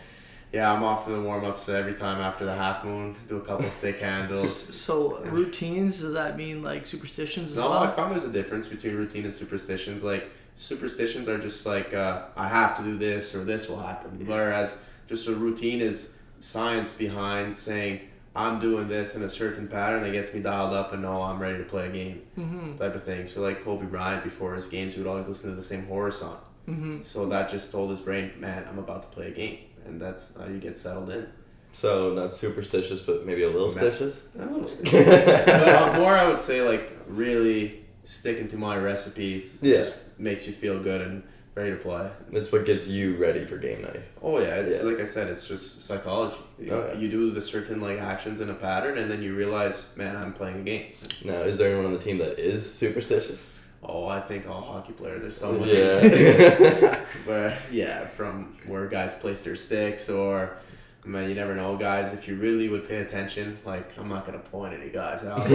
yeah, I'm off for the warm-ups every time after the half moon, do a couple stick handles. So routines, does that mean like superstitions as well? No, I found there's a difference between routine and superstitions. Like, superstitions are just like, I have to do this or this will happen, whereas just a routine is science behind saying, I'm doing this in a certain pattern that gets me dialed up and know I'm ready to play a game, type of thing. So like Kobe Bryant, before his games, he would always listen to the same horror song. Mm-hmm. So that just told his brain, man, I'm about to play a game. And that's how you get settled in. So not superstitious, but maybe a little stitious? A little stitious. But more, I would say, like, really sticking to my recipe just makes you feel good and ready to play. That's what gets you ready for game night. Oh yeah, it's like I said, it's just psychology. You do the certain like actions in a pattern, and then you realize, man, I'm playing a game. Now, is there anyone on the team that is superstitious? Oh, I think all hockey players are somewhat. Yeah. But yeah, from where guys place their sticks, or man, you never know, guys. If you really would pay attention, like, I'm not gonna point any guys out.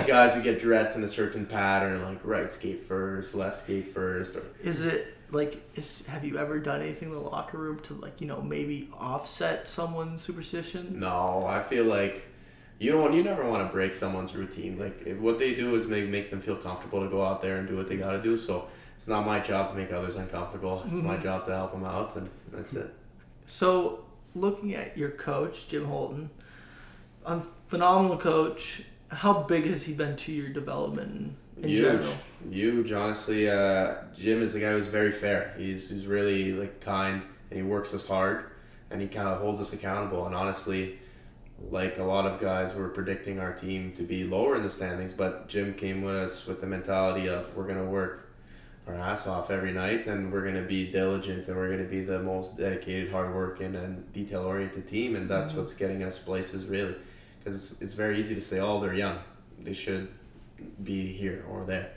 Guys who get dressed in a certain pattern, like right skate first, left skate first. Or is it like? Have you ever done anything in the locker room to like maybe offset someone's superstition? No, I feel like You never want to break someone's routine. Like what they do is makes them feel comfortable to go out there and do what they got to do. So it's not my job to make others uncomfortable. It's my job to help them out, and that's it. So, looking at your coach, Jim Holton, phenomenal coach. How big has he been to your development in general? Huge. Honestly, Jim is a guy who's very fair. He's really like kind, and he works us hard, and he kind of holds us accountable. And honestly, like a lot of guys were predicting our team to be lower in the standings, but Jim came with us with the mentality of we're gonna work our ass off every night, and we're gonna be diligent, and we're gonna be the most dedicated, hardworking, and detail-oriented team, and that's what's getting us places really. Because it's very easy to say, oh, they're young, they should be here or there.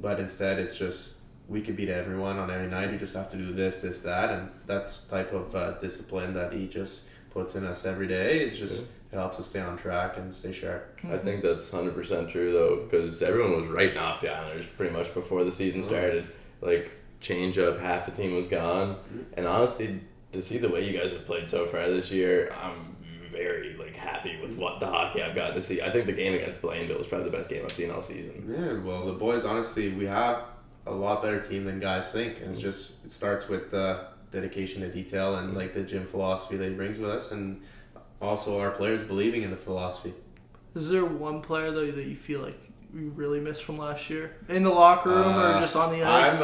But instead, it's just we can beat everyone on every night. You just have to do this, that, and that's the type of discipline that he just puts in us every day. It's just it helps us stay on track and stay sharp. I think that's 100% true though, because everyone was writing off the Islanders pretty much before the season started. Like change up, half the team was gone, and honestly, to see the way you guys have played so far this year, I'm very happy with what the hockey I've gotten to see. I think the game against Blainville was probably the best game I've seen all season. Yeah, well, the boys, honestly, we have a lot better team than guys think, and it starts with dedication to detail and the gym philosophy that he brings with us, and also our players believing in the philosophy. Is there one player though that you feel like you really missed from last year in the locker room or just on the ice?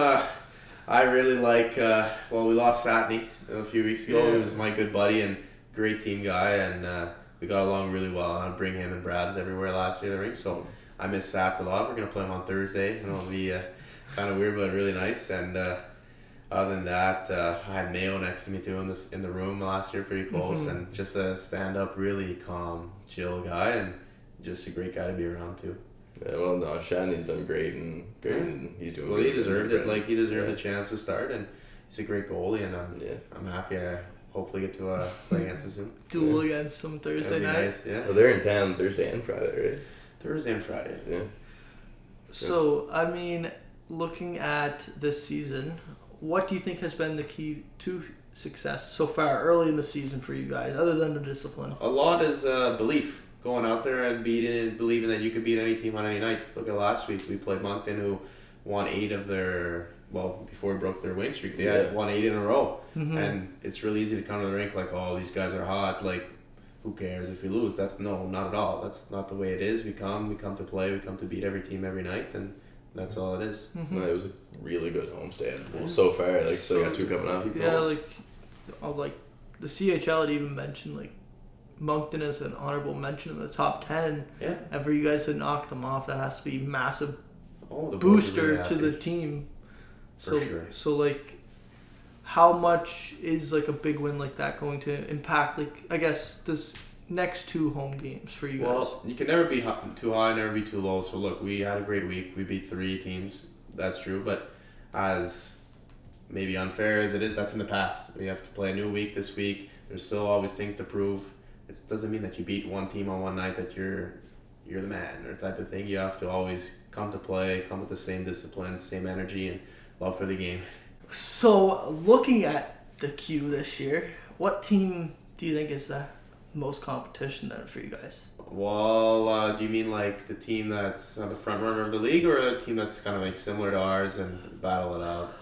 I really like. We lost Satney a few weeks ago. He was my good buddy and great team guy, and we got along really well. I'd bring him and Brabs everywhere last year in the rink, so I miss Sats a lot. We're gonna play him on Thursday, and it'll be kind of weird but really nice. And other than that, I had Mayo next to me too in the room last year, pretty close, and just a stand-up, really calm, chill guy, and just a great guy to be around too. Yeah, well, no, Shanley's done great, and he's doing. Well, he deserved it. He deserved a chance to start, and he's a great goalie, and I'm happy. I hopefully get to play against him soon. Duel against him Thursday night. Nice, yeah. Well, they're in town Thursday and Friday, right? Thursday and Friday. Yeah. So, I mean, looking at this season, what do you think has been the key to success so far early in the season for you guys, other than the discipline? A lot is belief. Going out there and believing that you could beat any team on any night. Look at last week. We played Moncton, who won 8 of their... Well, before we broke their win streak, they had won 8 in a row. And it's really easy to come to the rink like, oh, these guys are hot. Like, who cares if we lose? No, not at all. That's not the way it is. We come to play. We come to beat every team every night, and that's all it is. No, it was a really good homestand. Well, so far, still got 2 coming up. Yeah, the CHL had even mentioned Moncton as an honorable mention in the top 10. Yeah. Ever you guys had knocked them off, that has to be massive the booster really to the team. For sure. So how much is a big win like that going to impact I guess this next 2 home games for you guys? Well, you can never be too high, never be too low. So look, we had a great week. We beat 3 teams. That's true, but as maybe unfair as it is, that's in the past. We have to play a new week this week. There's still always things to prove. It doesn't mean that you beat one team on one night that you're the man or type of thing. You have to always come to play, come with the same discipline, same energy, and love for the game. So, looking at the Q this year, what team do you think is the most competition then for you guys? Well, do you mean the team that's the front runner of the league, or a team that's kind of similar to ours and battle it out?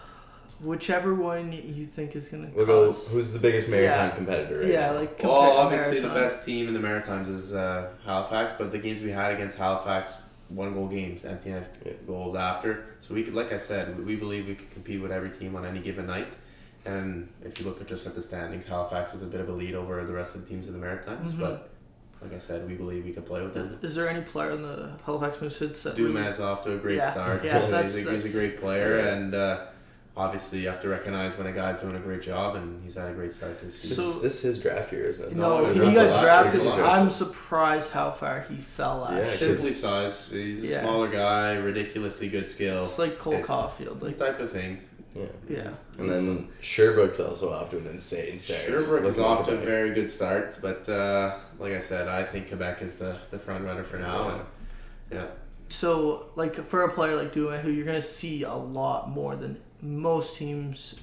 Whichever one you think is going to We'll go, who's the biggest Maritime competitor right now? Well, obviously the best team in the Maritimes is Halifax, but the games we had against Halifax, 1-goal games, empty goals after. So we could, like I said, we believe we could compete with every team on any given night. And if you look at the standings, Halifax is a bit of a lead over the rest of the teams in the Maritimes, but like I said, we believe we can play with them. Is there any player in the Halifax Mooseheads that Dumas off to a great start. Yeah, he's a great player, and obviously you have to recognize when a guy's doing a great job, and he's had a great start this season. So, this is his draft year, isn't it? No, he got drafted. I'm surprised how far he fell last year. Simply size. He's a smaller guy, ridiculously good skill. It's like Cole Caulfield. Type of thing. Yeah. And then Sherbrooke's also off to an insane start. Sherbrooke is off to a very good start, but like I said, I think Quebec is the front runner for now. And, So, for a player like Dumas, who you're going to see a lot more than most teams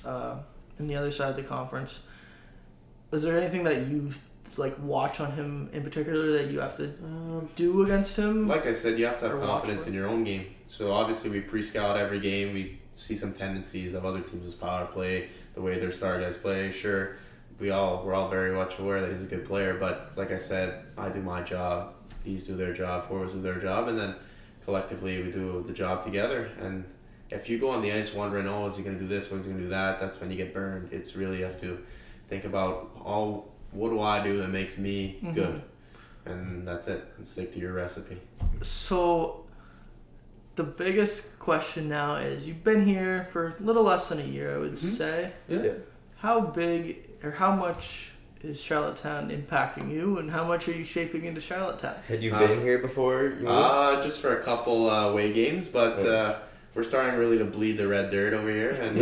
in the other side of the conference, is there anything that you like watch on him in particular that you have to do against him? Like I said, you have to have Or watch confidence for? in your own game. So obviously we pre-scout every game. We see some tendencies of other teams' power play, the way their star guys play. Sure, we're all very much aware that he's a good player, but like I said, I do my job, these do their job, forwards do their job, and then collectively we do the job together. And if you go on the ice wondering, oh, is he going to do this, when is he going to do that, that's when you get burned. It's really, you have to think about, what do I do that makes me good? And that's it, and stick to your recipe. So the biggest question now is, you've been here for a little less than a year, I would say. Yeah. How big or how much is Charlottetown impacting you, and how much are you shaping into Charlottetown? Had you been here before? You moved? Just for a couple away games, but we're starting really to bleed the red dirt over here, and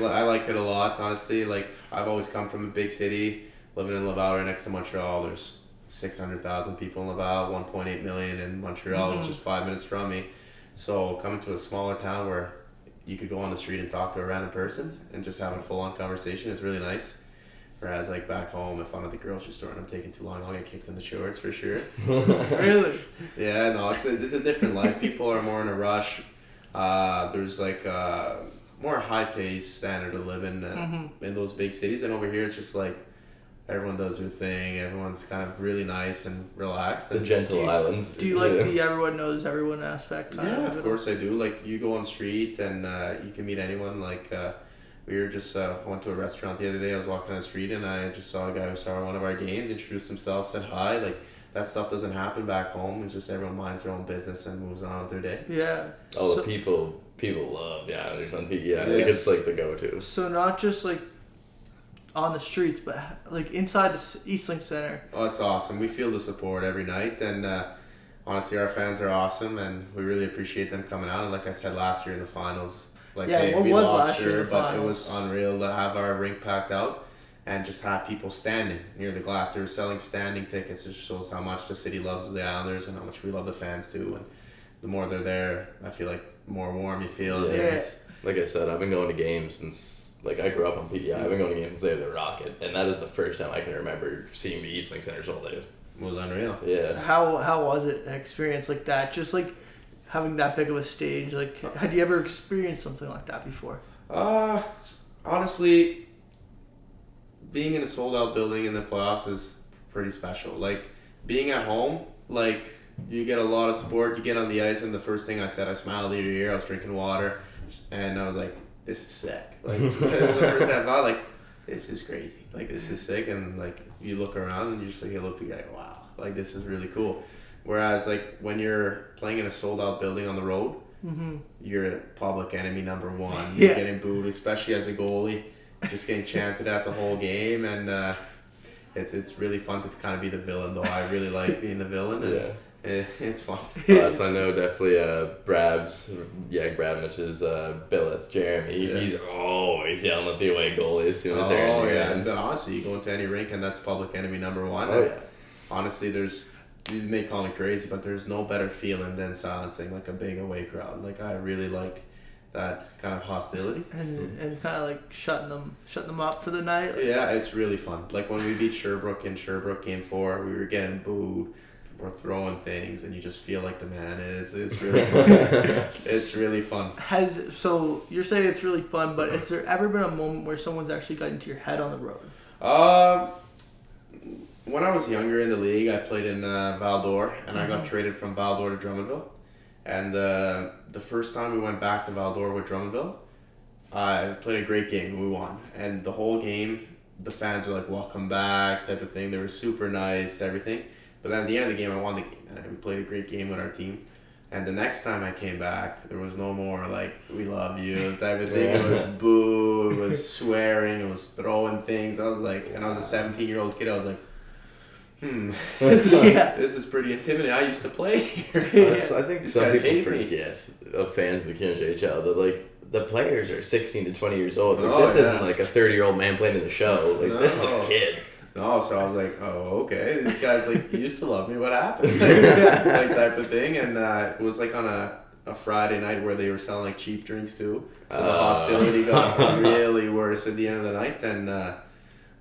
I like it a lot, honestly. Like, I've always come from a big city, living in Laval right next to Montreal. There's 600,000 people in Laval, 1.8 million in Montreal, which is 5 minutes from me. So coming to a smaller town where you could go on the street and talk to a random person and just have a full-on conversation is really nice. Whereas, like, back home, if I'm at the grocery store and I'm taking too long, I'll get kicked in the shorts for sure. Really? Yeah, no, it's a different life. People are more in a rush. There's like more high-paced standard of living in those big cities, and over here it's just like everyone does their thing. Everyone's kind of really nice and relaxed. The And gentle island. Do you like the everyone knows everyone aspect? yeah, of course I do. Like, you go on the street and you can meet anyone. Like, we were just went to a restaurant the other day. I was walking on the street and I just saw a guy who saw one of our games, introduced himself, said hi. Like, that stuff doesn't happen back home. It's just everyone minds their own business and moves on with their day. Yeah. Oh, So- the people love the Islanders on TV. Yeah, like, Yes. it's like the go-to. So not just like on the streets, but like inside the Eastlink Center. Oh, it's awesome. We feel the support every night, and honestly, our fans are awesome, and we really appreciate them coming out. And like I said last year in the finals, like, Yeah, what we was lost, last year in the but it was finals? unreal to have our rink packed out and just have people standing near the glass. They were selling standing tickets. It just shows how much the city loves the Islanders and how much we love the fans too. And the more they're there, I feel like the more warm you feel. Yeah. It's- Like I said, I've been going to games since, like, I grew up on PDI. I've been going to games since they were the Rocket, and that is the first time I can remember seeing the Eastlink Center sold out. It was unreal. Yeah. How was it, an experience like that? Just like having that big of a stage. Like, had you ever experienced something like that before? Honestly, being in a sold out building in the playoffs is pretty special. Like, being at home, like, you get a lot of support. You get on the ice, and the first thing I said, I smiled ear to ear. I was drinking water, and I was like, "This is sick." Like, the first time I thought, like, "This is crazy. Like, this is sick." And like, you look around, and you just like, you look, you're like, "Wow, like, this is really cool." Whereas, like, when you're playing in a sold out building on the road, you're public enemy number one. You're getting booed, especially as a goalie, just getting chanted at the whole game, and it's really fun to kind of be the villain. Though I really like being the villain, and it's fun. That's, I know, definitely Brabnich's Billeth, Jeremy. Yeah. He's always yelling at the away goalie as soon as they're in Oh your yeah, end. and then honestly, you go into any rink, and that's public enemy number one. Oh And yeah. honestly, you may call me crazy, but there's no better feeling than silencing like a big away crowd. Like, I really like that kind of hostility. And kind of like shutting them up for the night. Yeah, it's really fun. Like, when we beat Sherbrooke in Sherbrooke Game 4, we were getting booed. We're throwing things, and you just feel like the man. It's really fun. It's really fun. So you're saying it's really fun, but has there ever been a moment where someone's actually got into your head on the road? When I was younger in the league, I played in Val-d'Or, and I got traded from Val-d'Or to Drummondville. And the first time we went back to Val-d'Or with Drummondville, I played a great game. We won. And the whole game, the fans were like, "Welcome back," type of thing. They were super nice, everything. But then at the end of the game, I won the game. And we played a great game with our team. And the next time I came back, there was no more like, "We love you," type of thing. It was boo, it was swearing, it was throwing things. I was like, and I was a 17-year-old kid, I was like, Yeah. this is pretty intimidating. I used to play here. I think These some guys people hate me. forget, of fans of the KNJHL, that, like, the players are 16 to 20 years old. Like, Oh, this yeah. isn't like a 30-year-old man playing in the show. Like, this is No. a kid. No, so I was like, "Oh, okay. These guys like used to love me. What happened?" Like type of thing. And it was like on a Friday night where they were selling like cheap drinks too. So the hostility got really worse at the end of the night. And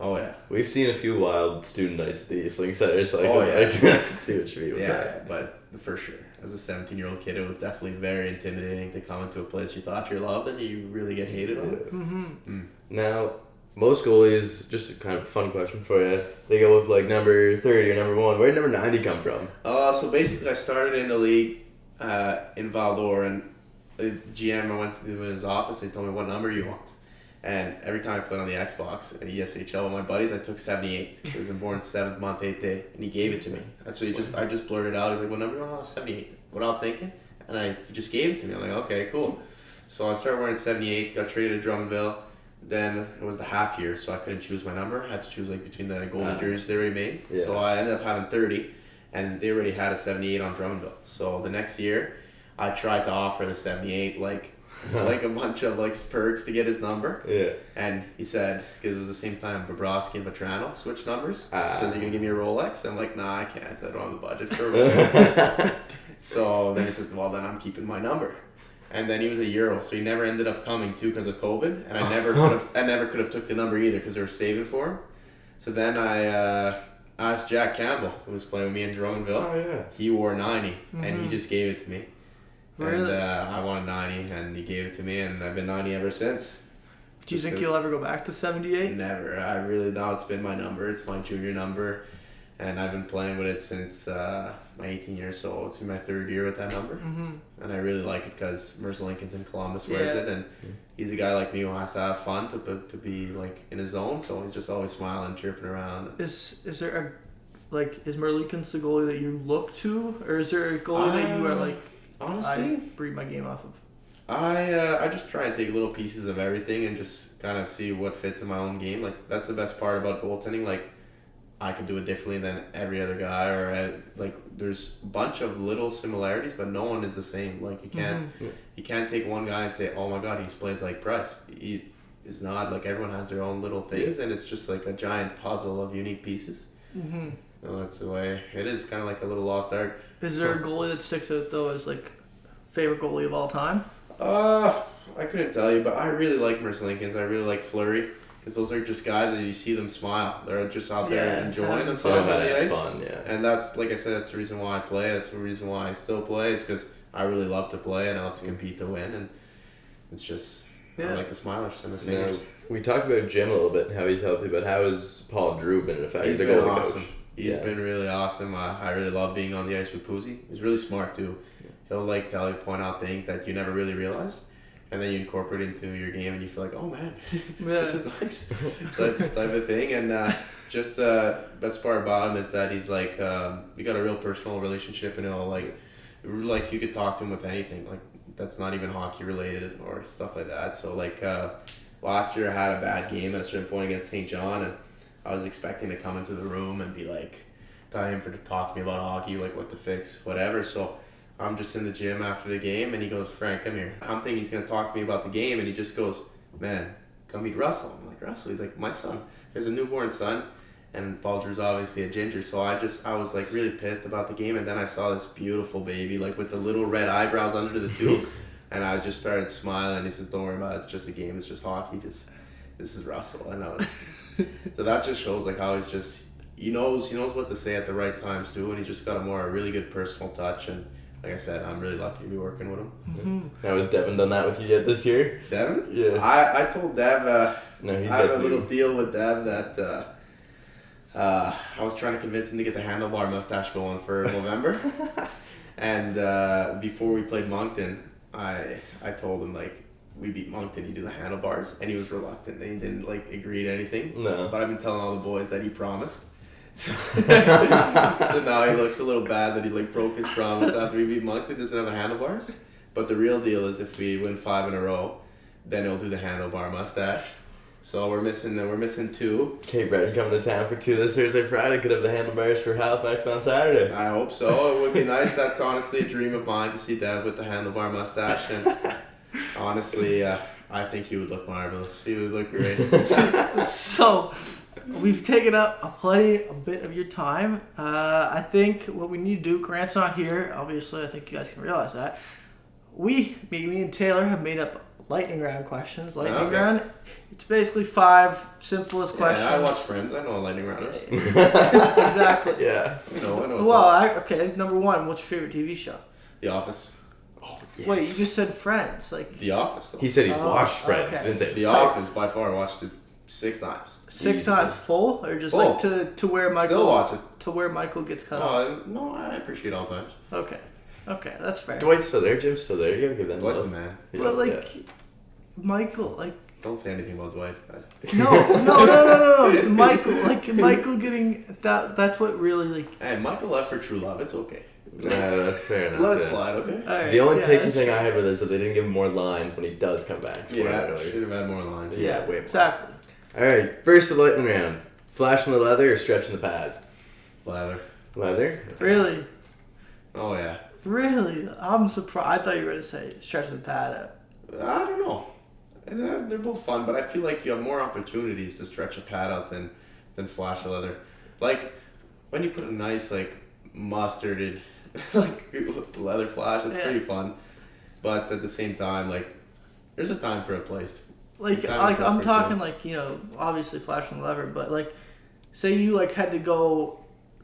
Oh yeah. We've seen a few wild student nights at the Eastlink Center, so Oh, yeah. I can see what you mean with Yeah, that. but for sure. As a 17-year-old kid, it was definitely very intimidating to come into a place you thought you loved and you really get hated on. Now, most goalies, just a kind of fun question for you, they go with like number 30 or number 1. Where did number 90 come from? So basically, I started in the league in Val-d'Or, and the GM, I went to his office, they told me, what number you want? And every time I played on the Xbox at ESHL with my buddies, I took 78. I was born 7th month, 8th day, and he gave it to me. And so I just blurted out. He's like, what number do you want? Oh, 78. Without thinking. And he just gave it to me. I'm like, okay, cool. So I started wearing 78, got traded to Drummondville. Then it was the half year, so I couldn't choose my number. I had to choose like between the goalie jerseys they already made. Yeah. So I ended up having 30, and they already had a 78 on Drummondville. So the next year, I tried to offer the 78 like a bunch of like perks to get his number. Yeah. And he said, because it was the same time Bobrovsky and Vetrano switched numbers. He says, you're going to give me a Rolex? I'm like, nah, I can't. I don't have the budget for a Rolex. So then he says, well, then I'm keeping my number. And then he was a Euro, so he never ended up coming too because of COVID. And I never could have took the number either because they were saving for him. So then I asked Jack Campbell, who was playing with me in Drummondville. Oh, yeah. He wore 90, and he just gave it to me. Really? And I wanted 90, and he gave it to me, and I've been 90 ever since. Do you think you'll ever go back to 78? Never. I really don't. It's been my number. It's my junior number, and I've been playing with it since my 18 years. So it's in my 3rd year with that number, and I really like it because Mercer Lincoln's in Columbus wears it, and he's a guy like me who has to have fun to be like in his zone. So he's just always smiling, chirping around. Is there is Merlikens the goalie that you look to, or is there a goalie that you are like? Honestly, I breed my game off of. I just try and take little pieces of everything and just kind of see what fits in my own game. Like that's the best part about goaltending. Like I can do it differently than every other guy, or like there's a bunch of little similarities, but no one is the same. Like you can't take one guy and say, oh my god, he plays like Price. He is not. Like everyone has their own little things, and it's just like a giant puzzle of unique pieces. And that's the way it is. Kind of like a little lost art. Is there a goalie that sticks out though as like favorite goalie of all time? I couldn't tell you, but I really like Mercer Lincolns. I really like Fleury because those are just guys that you see them smile. They're just out there enjoying themselves on the ice. Fun, yeah. And that's, like I said, that's the reason why I play. That's the reason why I still play. It's because I really love to play and I love to compete to win. And it's just I like the smilers and the singers. Now, we talked about Jim a little bit and how he's healthy, but how has Paul Drew been in effect? He's a been goalie awesome. coach. He's been really awesome. I really love being on the ice with Poozy. He's really smart too. He'll like point out things that you never really realized, and then you incorporate it into your game, and you feel like, oh man, this is nice, type of thing. And just best part about him is that he's like we got a real personal relationship, and he'll like you could talk to him with anything, like that's not even hockey related or stuff like that. So like last year I had a bad game at a certain point against St. John, and I was expecting to come into the room and be like, tell him to talk to me about hockey, like what to fix, whatever. So I'm just in the gym after the game, and he goes, Frank, come here. I'm thinking he's going to talk to me about the game, and he just goes, man, come meet Russell. I'm like, Russell? He's like, my son. There's a newborn son, and Paul Drew's obviously a ginger. So I was like really pissed about the game, and then I saw this beautiful baby, like with the little red eyebrows under the tube, and I just started smiling. He says, don't worry about it. It's just a game. It's just hockey. This is Russell. And I was... So that just shows like how he knows what to say at the right times too, and he's just got a really good personal touch. And like I said, I'm really lucky to be working with him. Now, has Devin done that with you yet this year? Devin? Yeah. I told Dev No, he's I have a little deal with Dev that I was trying to convince him to get the handlebar mustache going for November. And before we played Moncton, I told him like, we beat Moncton, you do the handlebars, and he was reluctant, and he didn't like agree to anything. No. But I've been telling all the boys that he promised. So, so now he looks a little bad that he like broke his promise after we beat Moncton, doesn't have the handlebars. But the real deal is if we win 5 in a row, then he'll do the handlebar mustache. So we're missing 2. Cape Breton coming to town for 2 this Thursday, Friday. Could have the handlebars for Halifax on Saturday. I hope so. It would be nice. That's honestly a dream of mine to see Dev with the handlebar mustache. And honestly, I think he would look marvelous. He would look great. So, we've taken up a bit of your time. I think what we need to do, Grant's not here, obviously, I think you guys can realize that. Me and Taylor have made up lightning round questions. Lightning Okay. round. It's basically 5 simplest questions. Yeah, I watch Friends. I know what lightning round is. Exactly. Yeah. I know what's Well, up. okay. Number 1. What's your favorite TV show? The Office. Yes. Wait, you just said Friends. Like The Office, though. He said he's Oh, watched Friends. okay. Didn't say The so- Office, by far, I watched it 6 times. 6 times full, or just Full. like to where Michael Still watch it. to where Michael gets cut off. Oh, no, I appreciate all times. Okay, that's fair. Dwight's still there. Jim's still there. You gotta give them Dwight's the love. man. But like Yeah. Michael, like Don't say anything about Dwight. no, Michael getting that. That's what really like. Hey, Michael left for True Love. It's okay. Nah, that's fair enough. Let it yeah. slide, okay? All right, The only yeah, picky that's thing fair. I had with it is that they didn't give him more lines when he does come back. Spoiler Yeah, alert. should have had more lines. Yeah, way more. Exactly. All right, first the lightning round. Flashing the leather or stretching the pads? Leather. Leather? Really, Oh, yeah. I'm surprised. I thought you were gonna say stretching the pad out. I don't know. They're both fun, but I feel like you have more opportunities to stretch a pad out than flash a leather. Like, when you put a nice, like, mustarded, like, leather flash, it's Yeah. pretty fun. But at the same time, like, there's a time for a place. Like Kind of I'm desperate, talking too. like obviously flashing the lever, but like say you like had to go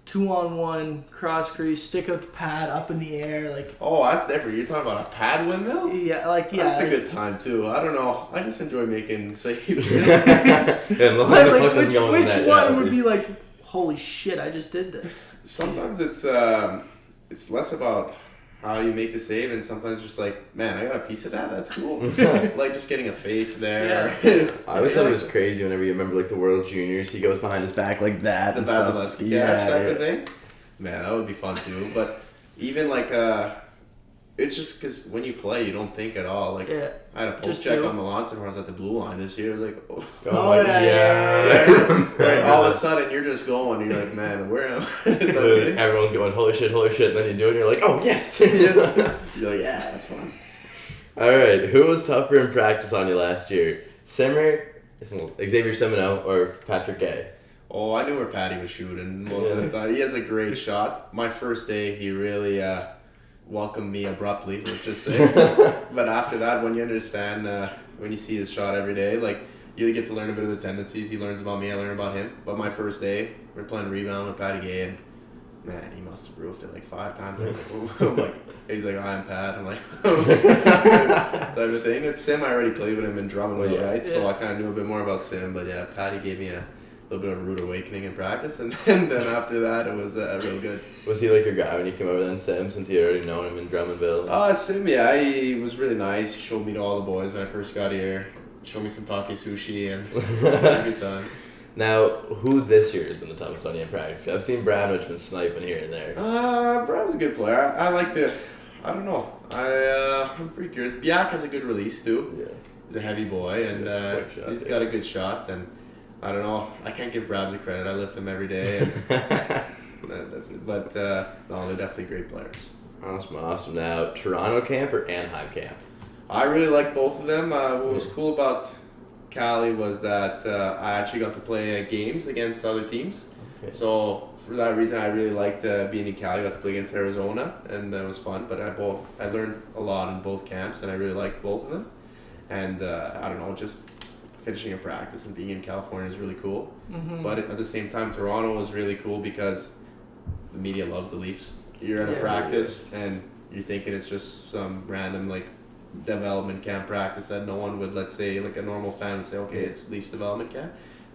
2-on-1 cross crease, stick out the pad up in the air, like Oh, that's different. You're talking about a pad windmill? yeah, That's a like, good time, too. I don't know. I just enjoy making saves. And the Like, puck doesn't go in the which net, one yeah. would be like, holy shit, I just did this? Sometimes it's less about how you make the save, and sometimes just like, man, I got a piece of that. That's cool. Like just getting a face there. I always thought it was crazy whenever you remember like the World Juniors. He goes behind his back like that. The and stuff. Vasilevsky catch type of thing. Man, that would be fun too. But even like it's just because when you play, you don't think at all. Like Yeah. I had a post Just check do. on Melanson where I was at the blue line this year. I was like, oh. Oh, yeah. Right, all of a sudden you're just going. And you're like, man, where am I? Everyone's going, holy shit, and then you do it and you're like, oh, yes! You're like, yeah, that's fun. Alright, who was tougher in practice on you last year? Simmer, Xavier Semino, or Patrick Gay? Oh, I knew where Patty was shooting most of the time. He has a great shot. My first day, he really welcomed me abruptly, let's just say. But after that, when you understand, when you see his shot every day, like, you get to learn a bit of the tendencies. He learns about me, I learn about him. But my first day, we're playing rebound with Patty Gay, and man, he must have roofed it like 5 times. I'm like, he's like, I'm Pat. I'm like, type of thing. It's Sim, I already played with him in Drummond, right? So I kind of knew a bit more about Sim. But yeah, Patty gave me a little bit of a rude awakening in practice, and then after that, it was real good. Was he like your guy when you came over then, Sim, since you already known him in Drummondville? Sim, yeah, he was really nice. He showed me to all the boys when I first got here. Showed me some take sushi, and it was a good time. Now, who this year has been the toughest on you in practice? I've seen Bradwich been sniping here and there. Brad was a good player. I like to, I don't know. I'm pretty curious. Biak has a good release too. Yeah. He's a heavy boy, and quick shot, he's yeah. got a good shot. And I don't know. I can't give Brad the credit. I lift him every day. And but no, they're definitely great players. Awesome. Now, Toronto camp or Anaheim camp? I really like both of them. What was cool about Cali was that I actually got to play games against other teams. Okay. So for that reason, I really liked being in Cali. I got to play against Arizona, and that was fun. But I learned a lot in both camps, and I really liked both of them. And I don't know, just finishing a practice and being in California is really cool. Mm-hmm. But at the same time, Toronto was really cool because the media loves the Leafs. You're at a Yeah. practice, and you're thinking it's just some random like development camp practice that no one would, let's say, like a normal fan would say, okay, it's Leafs development camp.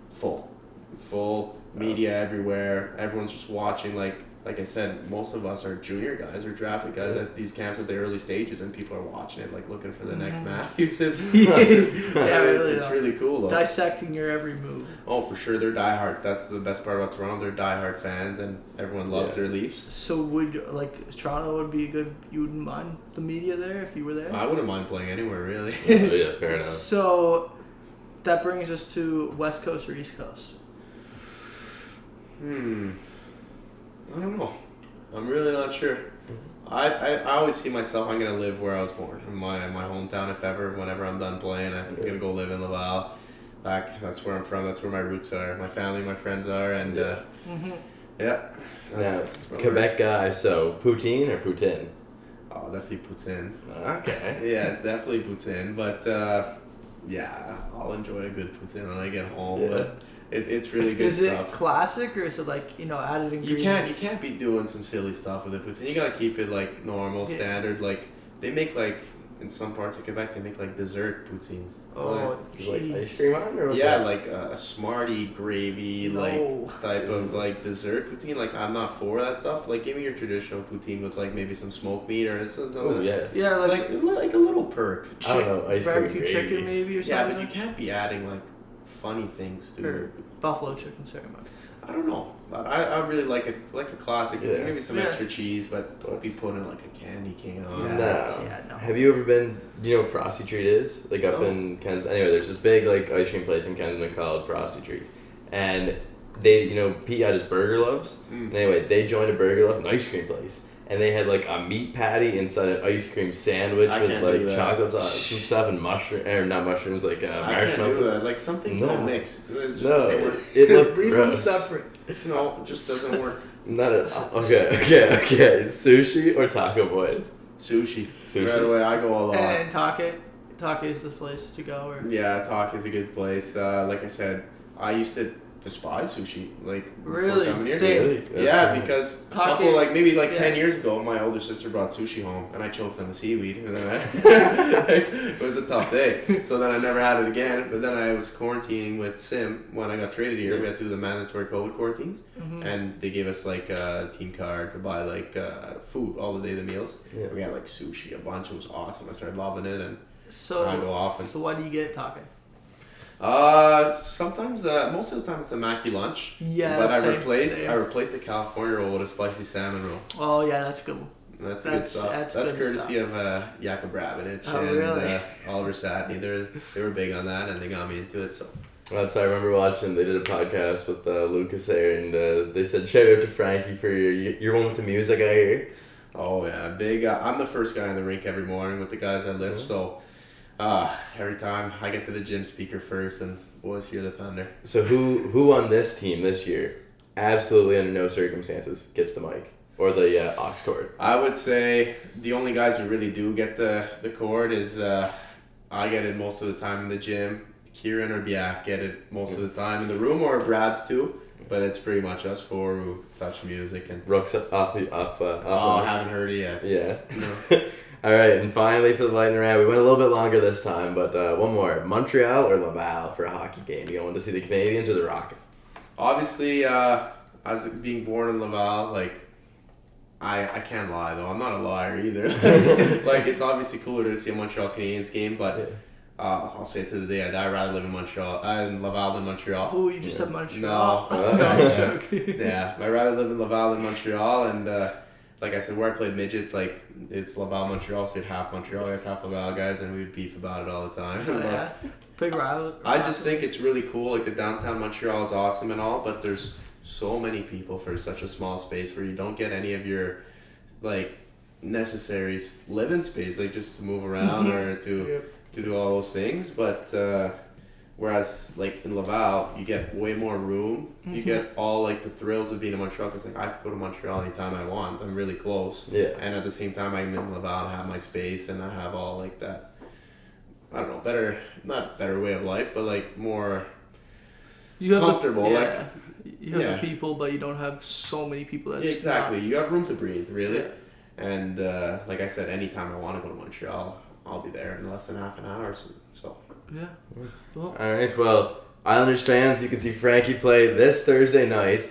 Full media everywhere. Everyone's just watching. Like I said, most of us are junior guys or drafted guys at these camps at the early stages, and people are watching it, like looking for the next Matthews. It's really cool though. Dissecting your every move. Oh, for sure, they're diehard. That's the best part about Toronto. They're diehard fans, and everyone loves their Leafs. So would Toronto would be a good? You wouldn't mind the media there if you were there? I wouldn't mind playing anywhere really. Yeah, fair enough. So that brings us to West Coast or East Coast. I don't know. I'm really not sure. I always see myself, I'm going to live where I was born, in my hometown whenever I'm done playing. I'm going to go live in Laval. That's where I'm from, that's where my roots are. My family, my friends are, and Now, that's where Quebec guy, so poutine or poutine? Oh, definitely poutine. Okay. Yeah, it's definitely poutine, but yeah, I'll enjoy a good poutine when I get home. Yeah. But it's really good Is it stuff. classic or is it like, added You ingredients? can't be doing some silly stuff with it poutine. You gotta keep it like normal, Yeah. standard. Like they make like in some parts of Quebec, they make like dessert poutine. Oh, Like jeez. ice cream on or what? Yeah, like a Smartie gravy No. like type of like dessert poutine. Like I'm not for that stuff. Like give me your traditional poutine with like maybe some smoked meat or something. Oh yeah. Yeah, Like a little perk. I don't know. Ice cream barbecue gravy. chicken maybe or Yeah, something. but you can't be adding like funny things to. Or buffalo chicken, sorry, man. I don't know, but I really like a classic. Yeah. Maybe some Yeah. extra cheese, but don't be putting like a candy cane on. Yeah. No. Yeah, no. Have you ever been? Do you know what Frosty Treat is? Like up No. in Kensington. Anyway, there's this big like ice cream place in Kensington called Frosty Treat, and they, Pete had his burger loves. Mm. And anyway, they joined a burger love, an ice cream place, and they had like a meat patty inside an ice cream sandwich I with can't like do that. chocolate sauce and stuff and not mushrooms, like I can't do marshmallows. that. Like some things No. don't mix. It just No, doesn't work. it looked Leave them gross. separate. No, it just doesn't work. Not at all. Okay. Sushi or Taco Boys? Sushi. Sushi. Right away, I go a lot. And Take is the place to go. Or Yeah, Talk is a good place. Like I said, I used to despise sushi. Like before Really? coming here. Same. Really? That's Yeah, right. because a Take- couple maybe yeah. 10 years ago, my older sister brought sushi home, and I choked on the seaweed. And then it was a tough day. So then I never had it again. But then I was quarantining with Sim when I got traded here. We had to do the mandatory COVID quarantines, and they gave us like a team card to buy like food all the day, the meals. Yeah. We had like sushi a bunch. It was awesome. I started loving it, and so, I go often. so what do you get at Take? Sometimes most of the time it's the Mackie lunch. Yeah, But same. I replaced the California roll with a spicy salmon roll. Oh yeah, that's a good one. That's good That's- stuff. that's That's good courtesy of Jakob Rabinich Oh, and really? Oliver Satney. They were big on that, and they got me into it. So I remember watching. They did a podcast with Lucas there, and they said shout out to Franky for your one with the music. I hear. oh yeah, big. I'm the first guy in the rink every morning with the guys I lift. So every time I get to the gym speaker first, and boys hear the thunder. So who on this team this year, absolutely under no circumstances, gets the mic or the aux cord? I would say the only guys who really do get the cord is I get it most of the time in the gym. Kieran or Biak get it most of the time in the room, or Brabs too. But it's pretty much us four who touch music and. Rook's off. Oh, I mics. haven't heard it yet. Yeah. No. All right, and finally for the lightning round, we went a little bit longer this time, but one more: Montreal or Laval for a hockey game? You going to see the Canadians or the Rocket? Obviously, as being born in Laval, like I can't lie though. I'm not a liar either. Like it's obviously cooler to see a Montreal Canadiens game, but Yeah. I'll say it to the day I die. I'd rather live in in Laval than Montreal. Oh, you just said Montreal. No. No, I was joking. Yeah, I'd rather live in Laval than Montreal, and like I said, where I played midget, like it's Laval, Montreal, so you'd half Montreal guys, half Laval guys, and we'd beef about it all the time. Oh, yeah. Big rival. I just think it's really cool. Like the downtown Montreal is awesome and all, but there's so many people for such a small space where you don't get any of your like necessaries living space, like just to move around or to do all those things. But whereas like in Laval, you get way more room. You get all like the thrills of being in Montreal, because like I could go to Montreal anytime I want. I'm really close. Yeah. And at the same time, I'm in Laval and have my space, and I have all like that. I don't know, not better way of life, but like more You have comfortable. The, you have yeah. the people, but you don't have so many people. That's Yeah, exactly. not- You have room to breathe, really. Yeah. And like I said, anytime I want to go to Montreal, I'll be there in less than half an hour. So Yeah. Well, All right, well, Islanders fans, you can see Franky play this Thursday night,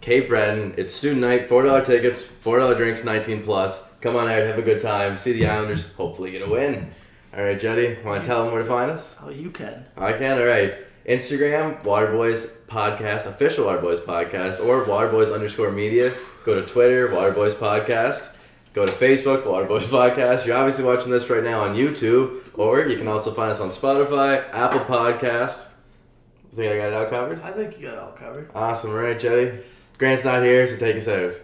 Cape Breton. It's student night, $4 tickets, $4 drinks, 18 plus. Come on out, have a good time, see the Islanders, hopefully get a win. All right, Juddy, want to tell them where to find us? oh, you can. I can, all right. Instagram, Waterboyz Podcast, official Waterboyz Podcast, or Waterboyz_media. Go to Twitter, Waterboyz Podcast. Go to Facebook, Waterboyz Podcast. You're obviously watching this right now on YouTube, or you can also find us on Spotify, Apple Podcast. Think I got it all covered? I think you got it all covered. Awesome, all right, Juddy. Grant's not here, so take us out.